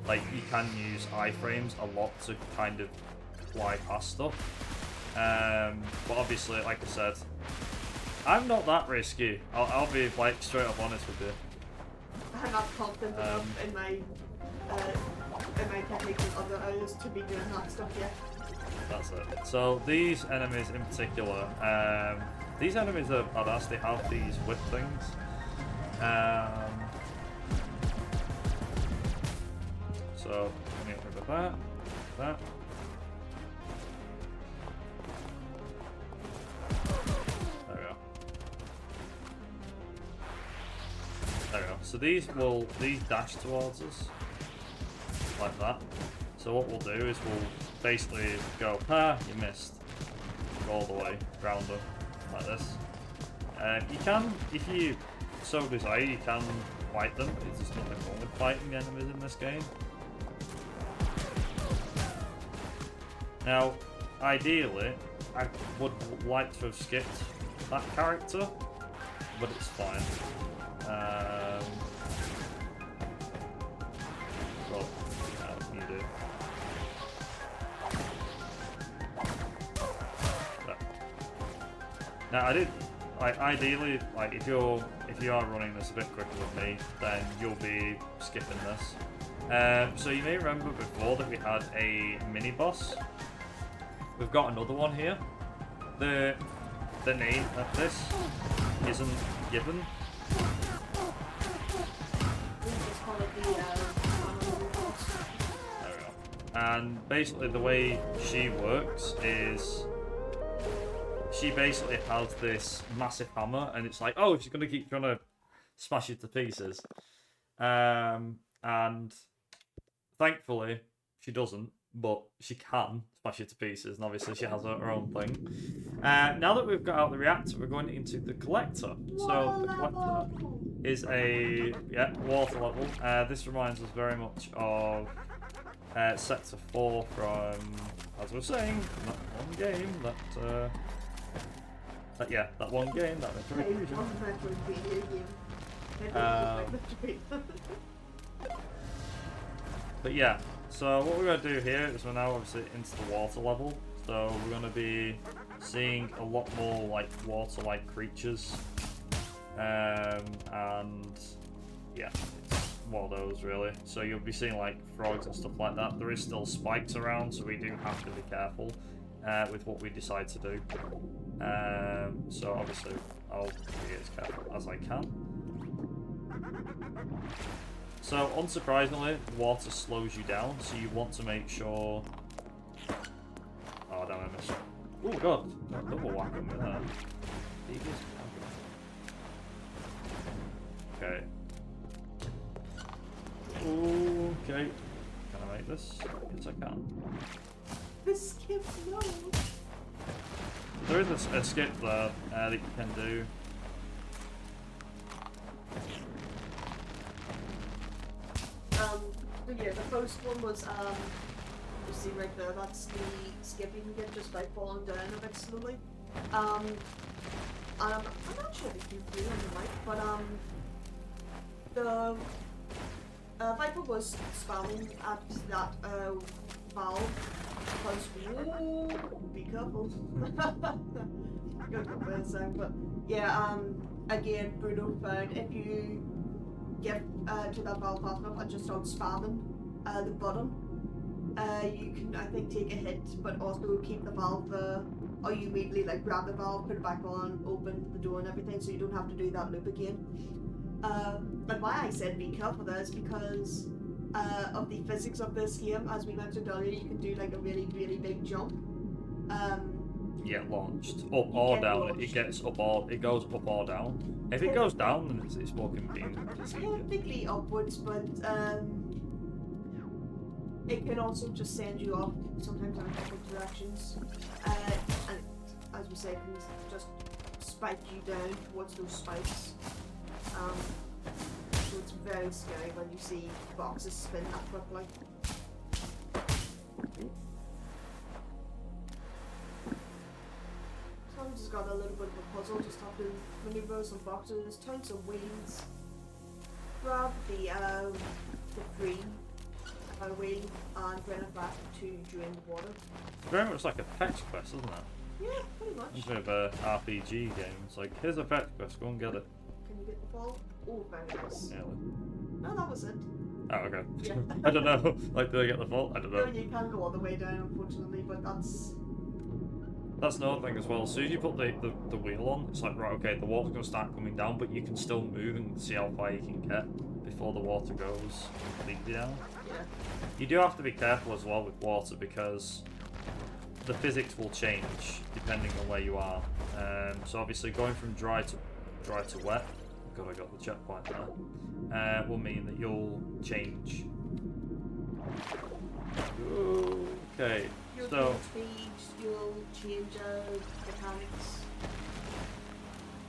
like you can use iframes a lot to kind of fly past stuff. But obviously, like I said, I'm not that risky. I'll be like straight up honest with you. I'm not confident enough in my techniques and other areas to be doing that stuff yet. That's it. So these enemies in particular, these enemies are badass. They have these whip things. So let me get rid of that. There we go. So these dash towards us like that. So what we'll do is we'll basically go, you missed. Go all the way round them like this. You can, if you so desire, you can fight them. It's just nothing wrong with fighting enemies in this game. Now, ideally, I would like to have skipped that character, but it's fine. Well, you do. There. Now, I did like ideally, like if you are running this a bit quicker with me, then you'll be skipping this. So you may remember before that we had a mini boss. We've got another one here. The name of this isn't given. There we go. And basically the way she works is she basically has this massive hammer, and it's like, oh, she's gonna keep trying to smash it to pieces. And thankfully she doesn't, but she can smash it to pieces, and obviously she has her own thing. Now that we've got out the reactor, we're going into the collector. So the collector is a water level. This reminds us very much of Sector 4 from, as we were saying, that one game that one game that but yeah, so what we're going to do here is we're now obviously into the water level, so we're going to be seeing a lot more like water-like creatures, and yeah, it's one of those really. So you'll be seeing like frogs and stuff like that. There is still spikes around, so we do have to be careful with what we decide to do. So obviously I'll be as careful as I can. So, unsurprisingly, water slows you down, so you want to make sure... Oh, damn, I missed it. Oh, God. Double whack him with that. Okay. Okay. Can I make this? Yes, I can. The skip, no! There is a skip there that you can do. So yeah, the first one was, you see right there, that's the skip you can get just by falling down a bit slowly. I'm not sure if you do on the mic, but, the, Viper was spamming at that, valve, because, whoa, be careful. Good comparison, but, yeah, again, Bruno found if you get to that valve fast enough and just start spamming the button, you can, I think, take a hit, but also keep the valve there, or you immediately like grab the valve, put it back on, open the door and everything, so you don't have to do that loop again. And why I said be careful there is because of the physics of this game. As we mentioned earlier, you can do like a really, really big jump. You get launched up or down. Launched. It gets up or it goes up or down. If it goes down, then it's more convenient. Typically upwards, but it can also just send you off sometimes in different directions. And as we say, it can just spike you down towards those spikes. So it's very scary when you see boxes spin that quickly. Sometimes it's got a little bit of a puzzle, just have to maneuver some boxes, turn some wheels, grab the free wheel and bring it back to drain the water. Very much like a fetch quest, isn't it? Yeah, pretty much. It's a bit of a RPG game. It's like, here's a fetch quest, go and get it. Can you get the ball? Oh, very nice. Yeah. No, that was it. Oh, okay. Yeah. I don't know. Like, did I get the fault? I don't know. No, you can go all the way down, unfortunately, but that's... That's another thing as well. As soon as you put the wheel on, it's like, right, okay, the water's going to start coming down, but you can still move and see how far you can get before the water goes completely down. Yeah. You do have to be careful as well with water because the physics will change depending on where you are. So obviously going from dry to wet, God, I got the checkpoint there, will mean that you'll change. Okay, so you'll change mechanics.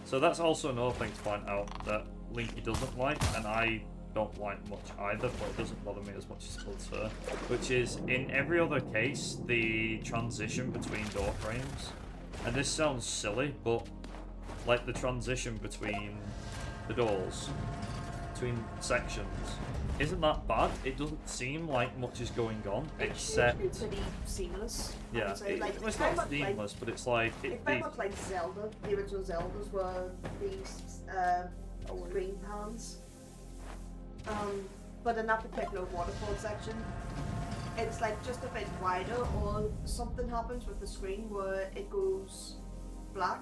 So that's also another thing to point out that Linky doesn't like, and I don't like much either, but it doesn't bother me as much as it does her, which is in every other case the transition between door frames. And this sounds silly, but like the transition between the doors. between sections isn't that bad. It doesn't seem like much is going on, except It's pretty seamless. yeah, Like, well, it's not seamless, but it's like it's very much like Zelda. The original Zeldas were these screen pans. But in that particular waterfall section, it's like just a bit wider, or something happens with the screen where it goes black.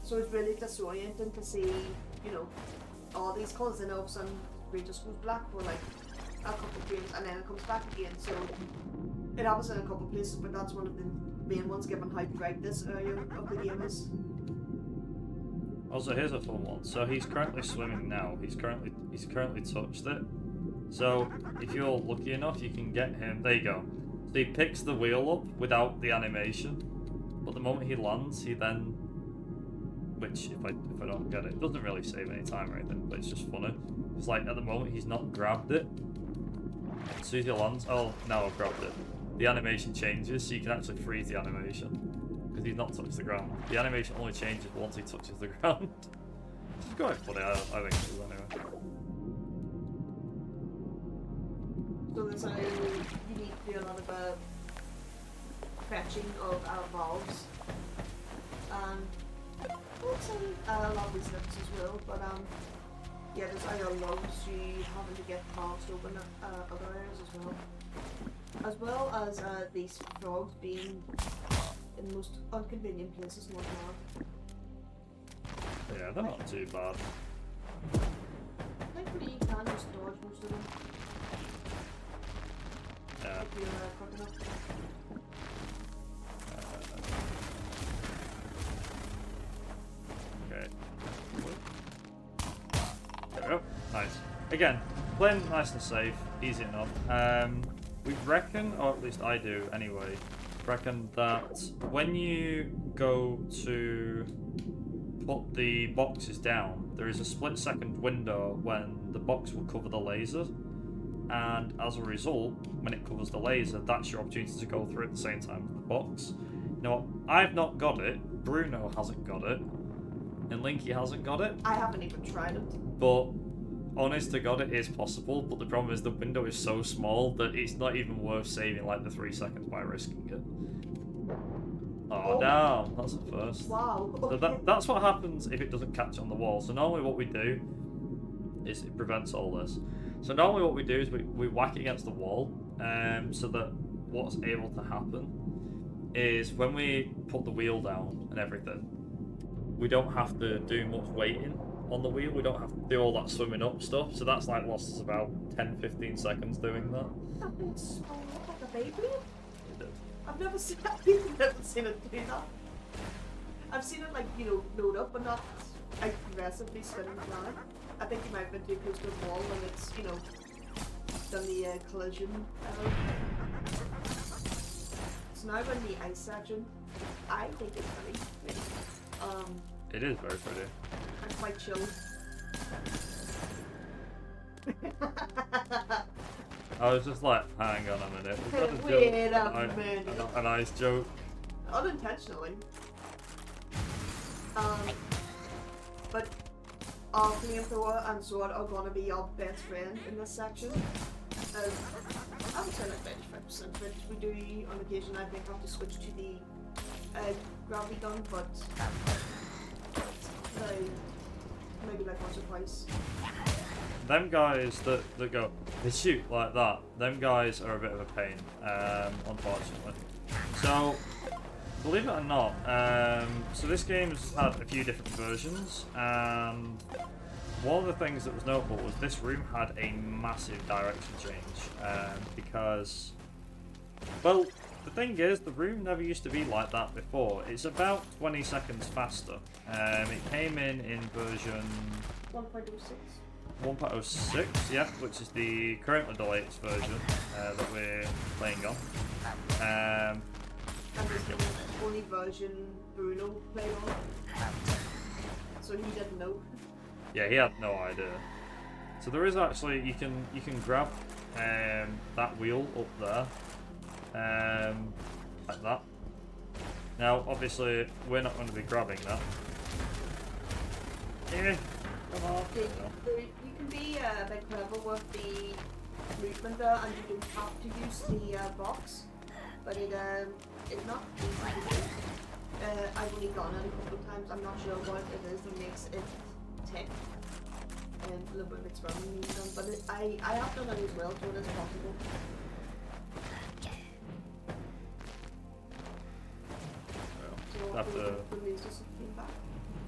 So it's really disorienting to see, you know, all these colours, and all of a sudden it just goes black for like a couple of frames, and then it comes back again. So it happens in a couple of places, but that's one of the main ones, given how bright this area of the game is. Also, here's a fun one. So he's currently swimming now. He's currently touched it. So if you're lucky enough, you can get him. There you go. So he picks the wheel up without the animation, but the moment he lands, he then, which if I don't get it, it doesn't really save any time or anything, but it's just funny. It's like at the moment he's not grabbed it. As soon as he lands, oh, now I've grabbed it. The animation changes, so you can actually freeze the animation because he's not touched the ground. The animation only changes once he touches the ground. It's quite funny, I think it is anyway. So there's a you need to do a lot of fetching of valves, and also a lot of these lifts as well. But yeah, there's either loads you having to get valves to open other areas as well as these frogs being in the most inconvenient places in the world. Yeah, they're not too bad. Thankfully, you can just dodge most of them. Yeah. If you're quick enough. Okay. There we go. Nice. Again, playing nice and safe, easy enough. We reckon, or at least I do anyway, reckon that when you go to put the boxes down, there is a split-second window when the box will cover the laser, and as a result, when it covers the laser, that's your opportunity to go through at the same time as the box. Now, I've not got it, Bruno hasn't got it, and Linky hasn't got it. I haven't even tried it. But honest to God, it is possible, but the problem is the window is so small that it's not even worth saving like the 3 seconds by risking it. Oh, damn, that's a first. Wow. So that's what happens if it doesn't catch on the wall. So normally what we do is it prevents all this. So normally what we do is we whack it against the wall, so that what's able to happen is when we put the wheel down and everything, we don't have to do much weighting on the wheel. We don't have to do all that swimming up stuff. So that's like lost us about 10-15 seconds doing that. That's like a baby. It did. I've never seen it do that. I've seen it, like, you know, load up, but not like aggressively spinning around. I think you might have been too close to the wall when it's, you know, done the collision. So now we're in the ice section. I think it's pretty. It is very pretty. I'm quite chill. I was just like, hang on a minute. Was that a Wait joke? a minute. A nice joke. Unintentionally. But flamethrower and sword are gonna be your best friend in this section. I would say like 95%, but we do on occasion, I think, have to switch to the gravity gun, but maybe like once or twice. Them guys that go, they shoot like that, them guys are a bit of a pain, unfortunately. So, believe it or not, so this game's had a few different versions, and one of the things that was notable was this room had a massive direction change, because, well, the thing is, the room never used to be like that before. It's about 20 seconds faster. It came in version 1.06. 1.06, yeah, which is currently the latest version that we're playing on. And this is the only version Bruno played on. So he didn't know. Yeah, he had no idea. So there is actually, you can grab that wheel up there, like that. Now, obviously, we're not going to be grabbing that. Yeah, them off. You can be a bit clever with the movement there, and you don't have to use the box, but it's not easy to do. I've only done it a couple of times. I'm not sure what it is that makes it tick. And a little bit of experimenting done, but I have done it as well, so it is possible.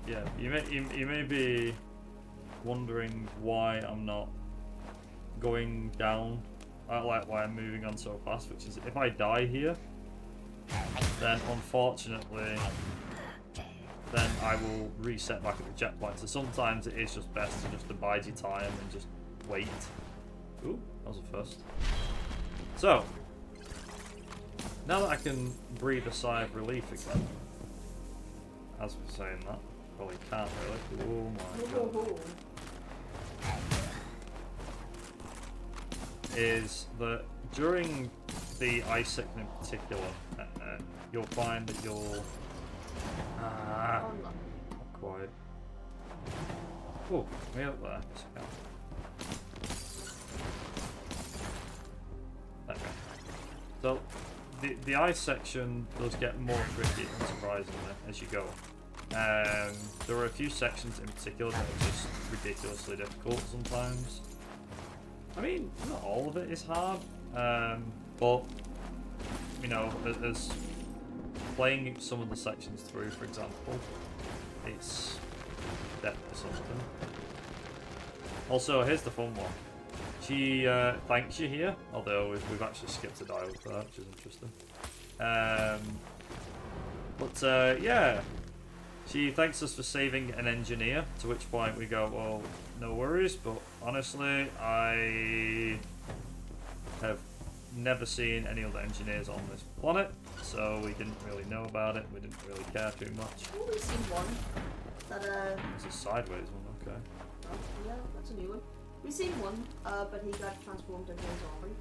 Yeah, you may be wondering why I'm not going down, like why I'm moving on so fast, which is if I die here, then unfortunately, then I will reset back at the checkpoint. So sometimes it is just best to just abide your time and just wait. Ooh, that was a first. So, now that I can breathe a sigh of relief again, as we're saying that, probably can't really. Oh my god. Is that during the ice section in particular, you'll find that you'll... not quite. Oh, way up there. Okay. So, the ice section does get more tricky, unsurprisingly, as you go. There are a few sections in particular that are just ridiculously difficult sometimes. I mean, not all of it is hard, but, you know, as playing some of the sections through, for example, it's definitely something. Also, here's the fun one. She thanks you here, although we've actually skipped a dialogue for that, which is interesting. Yeah, she thanks us for saving an engineer, to which point we go, well, no worries, but honestly, I have never seen any other engineers on this planet, so we didn't really know about it, we didn't really care too much. I've only seen one. That, It's a sideways one, okay. Oh, yeah, that's a new one. We've seen one, but he got transformed into a zombie.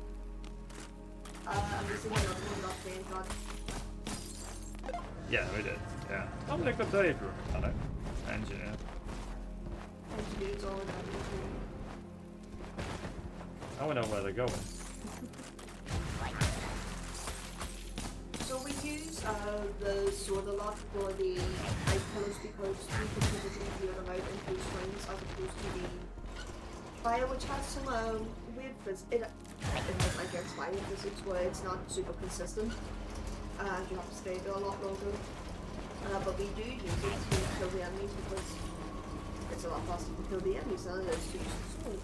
And we've seen another one that they got... Yeah, we did, yeah. Not a good day for a mechanic. Engineer. Engineers all around the Now we know where they're going. So we use the sword a lot for the ice pillars because we can typically clear them out into strings as opposed to the fire, which has some weird physics. It has like its fire physics where it's not super consistent and you have to stay there a lot longer. But we do use it to kill the enemies because it's a lot faster to kill the enemies than it is to use the sword.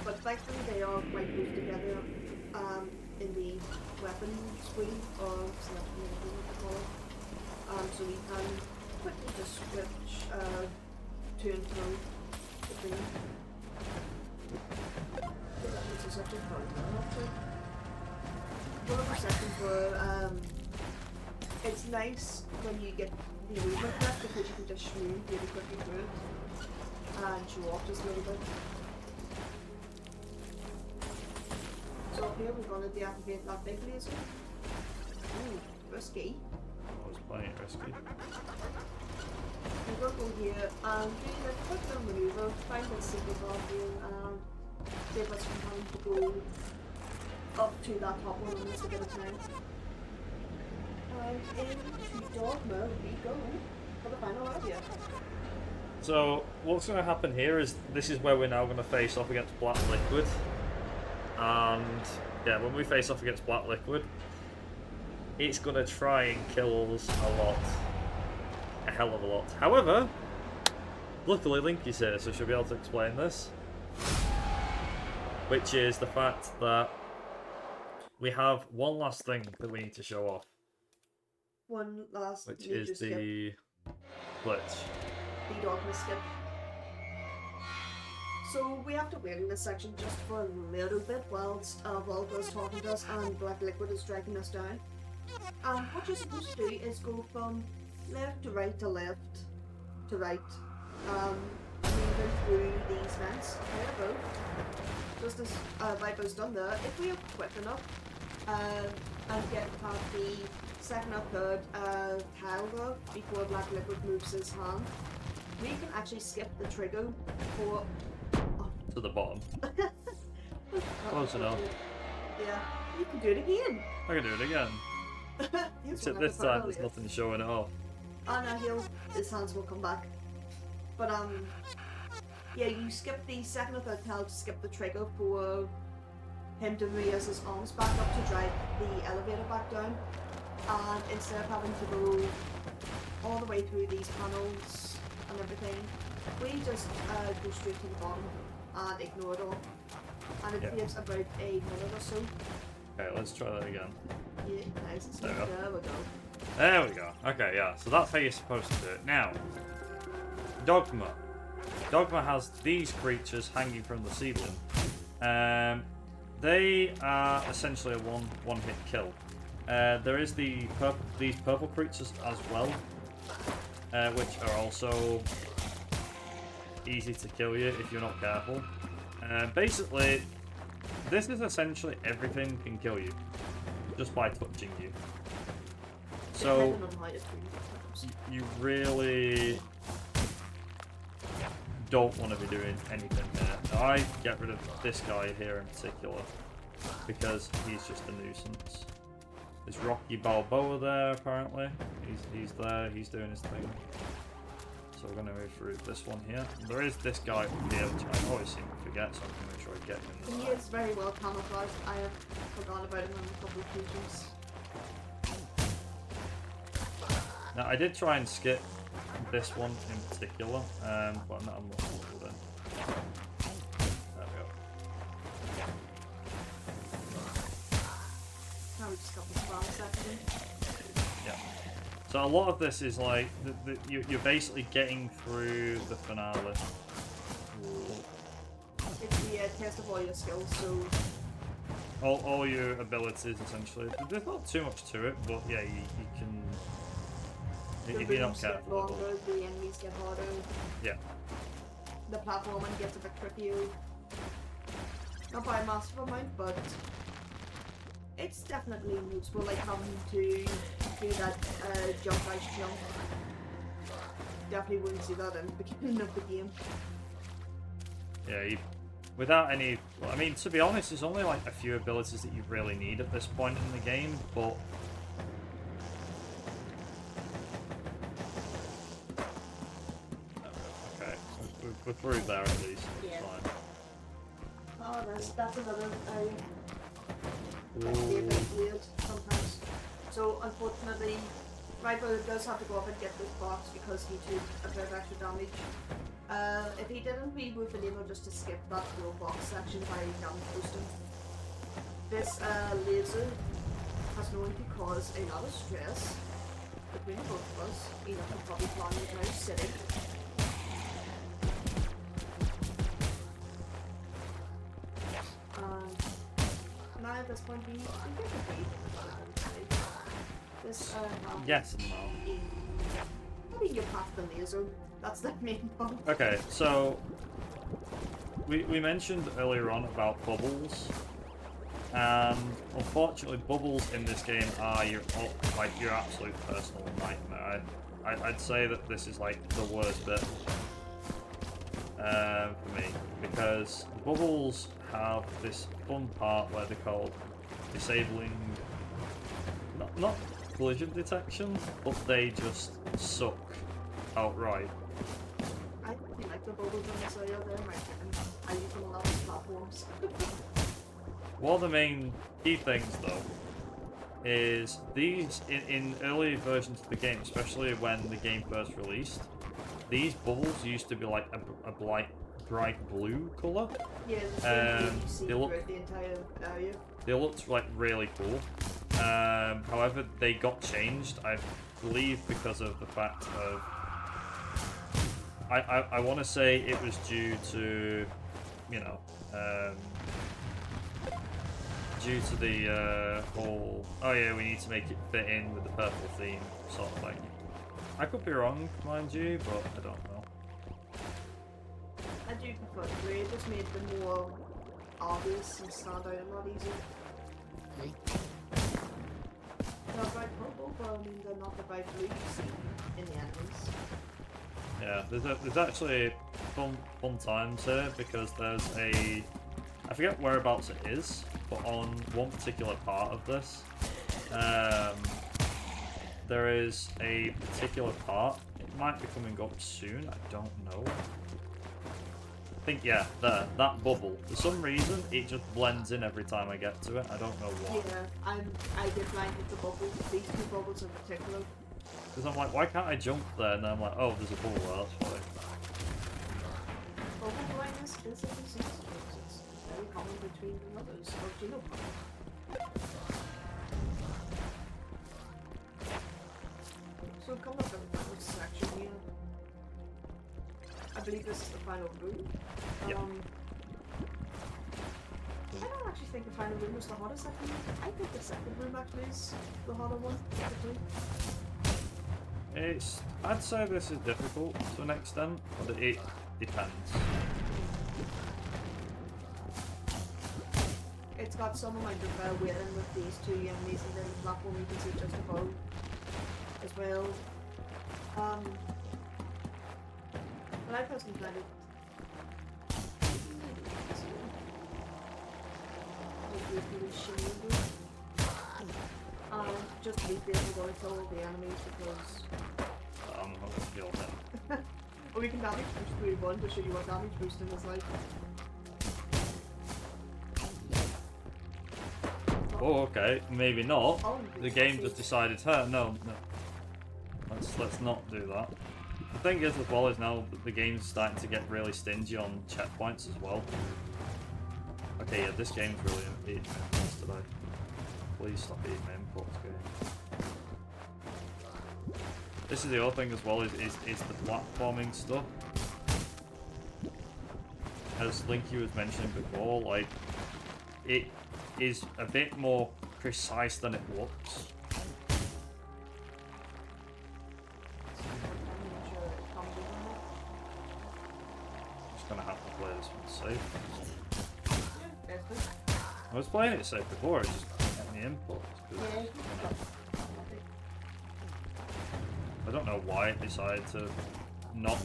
But thankfully they are quite close together in the weapon screen or selection, whatever you want to call it. So we can quickly just switch to and fro between them. That puts us up to point. One of the sections where it's nice when you get the movement back because you can just shmoo really quickly through it and show off just a little bit. So up here we're going to deactivate that big laser. Ooh, risky. That was plenty risky. We're going to go here and do a quick little maneuver, find the secret bar here and save us from having to go up to that top one and miss a bit of time. And into Dogma we go for the final area. So what's going to happen here is this is where we're now going to face off against Black Liquid. And yeah, when we face off against Black Liquid, it's going to try and kill us a hell of a lot. However, luckily Linky's here, so she'll be able to explain this. Which is the fact that we have one last thing that we need to show off. One last which is the glitch. The Dogma skip. So we have to wait in this section just for a little bit whilst Volga's talking to us and Black Liquid is dragging us down. And what you're supposed to do is go from left to right to left to right, moving through these vents. However, just as Viper's done there, if we are quick enough and get past the second or third tile there before Black Liquid moves his hand, we can actually skip the trigger for... To the bottom. Close enough. Yeah, you can do it again. I can do it again. Except this time there's nothing showing at all. Oh no, his hands will come back. But yeah, you skip the second or third panel to skip the trigger for him to raise his arms back up to drive the elevator back down. And instead of having to go all the way through these panels and everything, we just go straight to the bottom and ignore it all. And it takes about a minute or so. Okay, let's try that again. Yeah, nice. There we go. There we go. There we go. Okay, yeah, so that's how you're supposed to do it. Now, Dogma. Dogma has these creatures hanging from the ceiling. They are essentially a one-hit kill. There is these purple creatures as well, which are also easy to kill you if you're not careful. Basically, this is essentially everything can kill you just by touching you. So you really don't want to be doing anything here. Now, I get rid of this guy here in particular because he's just a nuisance. There's Rocky Balboa there apparently. He's there, he's doing his thing. So we're going to move through this one here. There is this guy up here which I always seem to forget, so I'm going to make sure I get him. He is very well camouflaged. I have forgotten about him on a couple of occasions. Now I did try and skip this one in particular, but I'm not with it. There we go. Now we just got the spam section. Yeah. So a lot of this is like you're basically getting through the finale. It's the test of all your skills, so All your abilities essentially. There's not too much to it, but yeah, you can. If you're not careful. Get longer, the enemies get harder. Yeah. The platforming gets a bit trickier. Not by a massive amount, but it's definitely useful, like having to do that jump ice jump. Definitely wouldn't see that in the beginning of the game. Yeah, without any... Well, I mean, to be honest, there's only like a few abilities that you really need at this point in the game, but... Okay, we're through there at least, that's fine. Oh, that's another area. That can be a bit weird sometimes. So, unfortunately, Viper does have to go up and get this box because he took a bit of extra damage. If he didn't, we would have been able just to skip that little box section by damage boosting. This laser has known to cause a lot of stress between both of us. Enough to probably plan it now sitting. Now at this point we get the beat. This Yes and no. I mean, you're past the laser. That's the main point. Okay, so we mentioned earlier on about bubbles, and unfortunately, bubbles in this game are your absolute personal nightmare. I'd say that this is like the worst bit for me, because bubbles have this fun part where they're called disabling, not collision detection, but they just suck outright. I really like the bubbles on this area. They're my friends. I use them a lot of platforms. One of the main key things, though, is these in early versions of the game, especially when the game first released, these bubbles used to be like a bright blue color. Yeah, the same you see they look throughout the entire area. They looked like really cool. However, they got changed, I believe, because of the fact of I want to say it was due to, you know, due to the whole, oh yeah, we need to make it fit in with the purple theme sort of thing. I could be wrong, mind you, but I don't know. I do prefer the grey. It just made them more obvious and stand out a lot easier. They're bright purple, but I mean they're not the bright blue you see in the enemies. Yeah, there's actually fun times here because there's a, I forget whereabouts it is, but on one particular part of this, there is a particular part. It might be coming up soon. I don't know. I think, yeah, there, that bubble. For some reason, it just blends in every time I get to it. I don't know why. Yeah, I get blind with the bubble. These two bubbles in particular. Because I'm like, why can't I jump there? And then I'm like, oh, there's a bubble there, that's fine. Bubble blindness is a disease. It's very common between the mothers of Genopanic. So coming up in the final section here. I believe this is the final room. Yep. I don't actually think the final room was the hottest. I think the second room actually is the hotter one. I'd say this is difficult to an extent, but it depends. It's got some amount of wheeling with these two enemies and then the platform you can see just above as well. But I personally find it just to be able to go into all the enemies because I'm not going to kill him. or we can damage boost through one to show you what damage boosting is like. Oh, okay, maybe not. Oh, The game just decided, no. Let's not do that. The thing is, as well, is now the game's starting to get really stingy on checkpoints as well. Okay, yeah, this game's really eating my inputs today. Please stop eating my inputs, game. This is the other thing as well, is the platforming stuff. As Linky was mentioning before, like, it is a bit more precise than it looks. Just gonna have to play this one safe. I was playing it safe before, I just getting the inputs. I don't know why it decided to not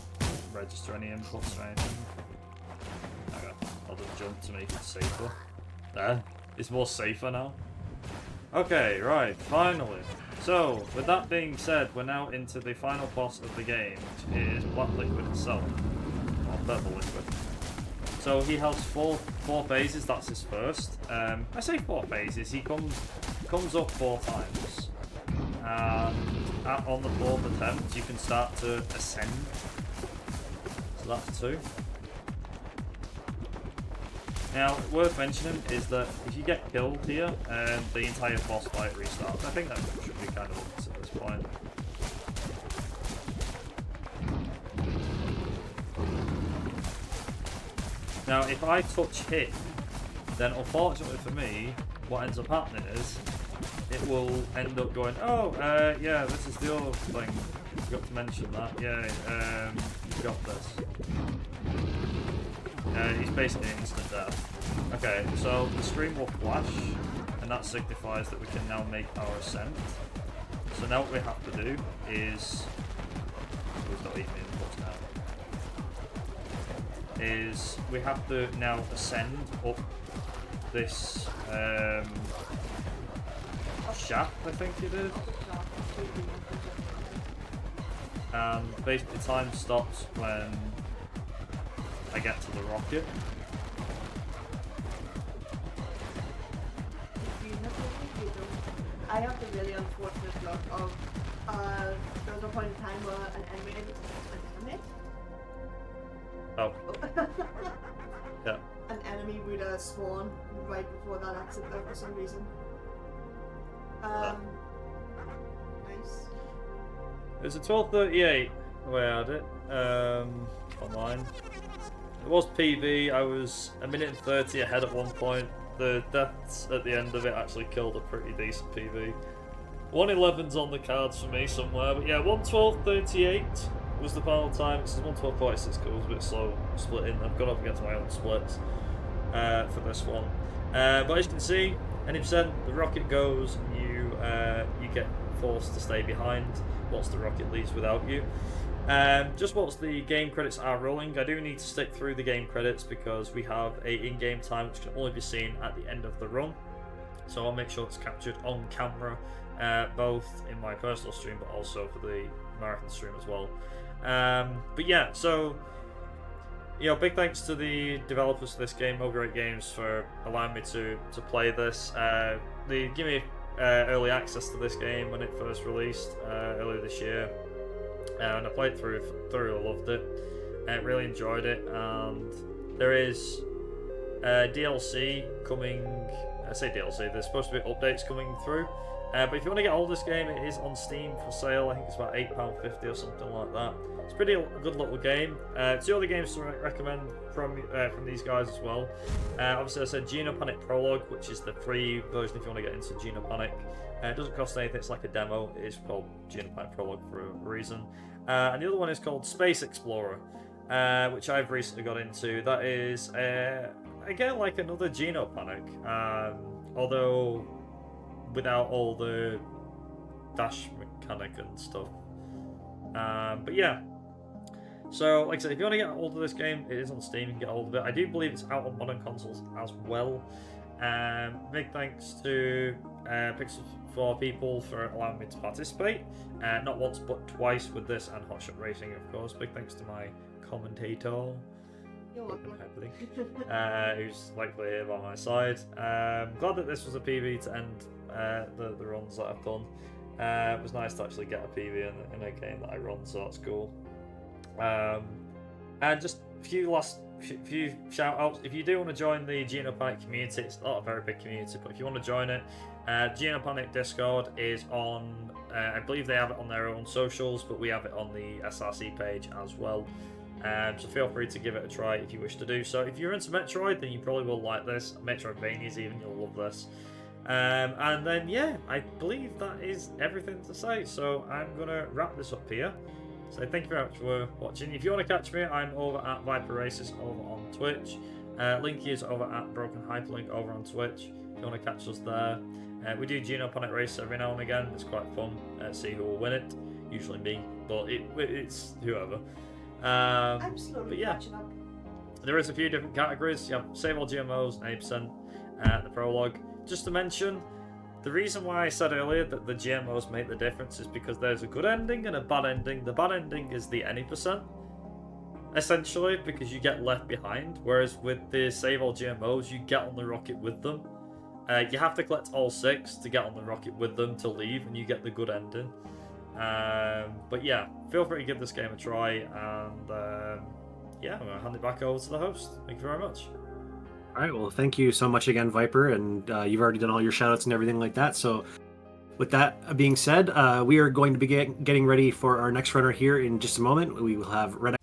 register any inputs or anything. Okay, I'll just jump to make it safer. There, it's more safer now. Okay, right, finally. So, with that being said, we're now into the final boss of the game, which is Black Liquid itself. Or Purple Liquid. So he has four phases, that's his first. I say 4 phases, he comes up 4 times. On the 4th attempt, you can start to ascend. So that's 2. Now, worth mentioning is that if you get killed here, the entire boss fight restarts. I think that should be kind of obvious at this point. Now, if I touch hit, then unfortunately for me, what ends up happening is, it will end up going, oh, yeah, this is the other thing. Forgot to mention that. Yeah, you got this. He's basically instant death. Okay, so the screen will flash, and that signifies that we can now make our ascent. So now what we have to do is... Please don't eat me inputs now. Is we have to now ascend up this shaft, I think it is. And basically time stops when I get to the rocket. I have the really unfortunate luck of there was a point in time where an enemy Oh. Yeah. An enemy would spawn right before that exit there for some reason. Nice. It was a 12:38 the way I had it, online. It was PB, I was a minute and 30 ahead at one point. The deaths at the end of it actually killed a pretty decent PB. 1:11's on the cards for me somewhere, but yeah, 1:12:38 was the final time. This is 1:12:46 because it was a bit slow splitting. I've gone up against my own splits for this one. But as you can see, any percent the rocket goes, and you get forced to stay behind whilst the rocket leaves without you. Just whilst the game credits are rolling, I do need to stick through the game credits because we have a in-game time which can only be seen at the end of the run. So I'll make sure it's captured on camera, both in my personal stream but also for the marathon stream as well. But yeah, so big thanks to the developers of this game, Great Games, for allowing me to play this. They gave me early access to this game when it first released earlier this year, and I played through, loved it, really enjoyed it. And there is DLC coming. I say DLC, there's supposed to be updates coming through. But if you want to get hold of this game, it is on Steam for sale. I think it's about £8.50 or something like that. It's pretty good little game. Two other games to recommend from these guys as well. Obviously, I said Genopanic Prologue, which is the free version if you want to get into Genopanic. It doesn't cost anything, it's like a demo. It is called Genopanic Prologue for a reason. And the other one is called Space Explorer, which I've recently got into. That is, again, like another Genopanic, although without all the dash mechanic and stuff. But yeah, so like I said, if you want to get hold of this game, it is on Steam, you can get hold of it. I do believe it's out on modern consoles as well. Big thanks to Pixel 4 people for allowing me to participate, not once but twice with this and Hotshot Racing, of course. Big thanks to my commentator, who's likely here by my side. Glad that this was a PB to end the runs that I've done. It was nice to actually get a PB in a game that I run, so that's cool. And just a few shout outs. If you do want to join the Genopanic community, it's not a very big community, but if you want to join it, Genopanic Discord is on, I believe they have it on their own socials, but we have it on the SRC page as well. So feel free to give it a try if you wish to do so. If you're into Metroid, then you probably will like this. Metroidvanias even, you'll love this. And then yeah, I believe that is everything to say, so I'm gonna wrap this up here. So thank you very much for watching. If you want to catch me, I'm over at ViperUK over on Twitch. Link is over at Broken Hyperlink over on Twitch if you want to catch us there. We do Genopanic Race every now and again. It's quite fun. See who will win it. Usually me, but it's whoever. I'm slowly catching up. There is a few different categories. You have Save All GMOs, 80%, the Prologue. Just to mention, the reason why I said earlier that the GMOs make the difference is because there's a good ending and a bad ending. The bad ending is the any percent, essentially, because you get left behind, whereas with the Save All GMOs, you get on the rocket with them. You have to collect all 6 to get on the rocket with them to leave, and you get the good ending. But yeah, feel free to give this game a try, and yeah, I'm going to hand it back over to the host. Thank you very much. All right, well, thank you so much again, Viper, and you've already done all your shoutouts and everything like that. So with that being said, we are going to be getting ready for our next runner here in just a moment. We will have Red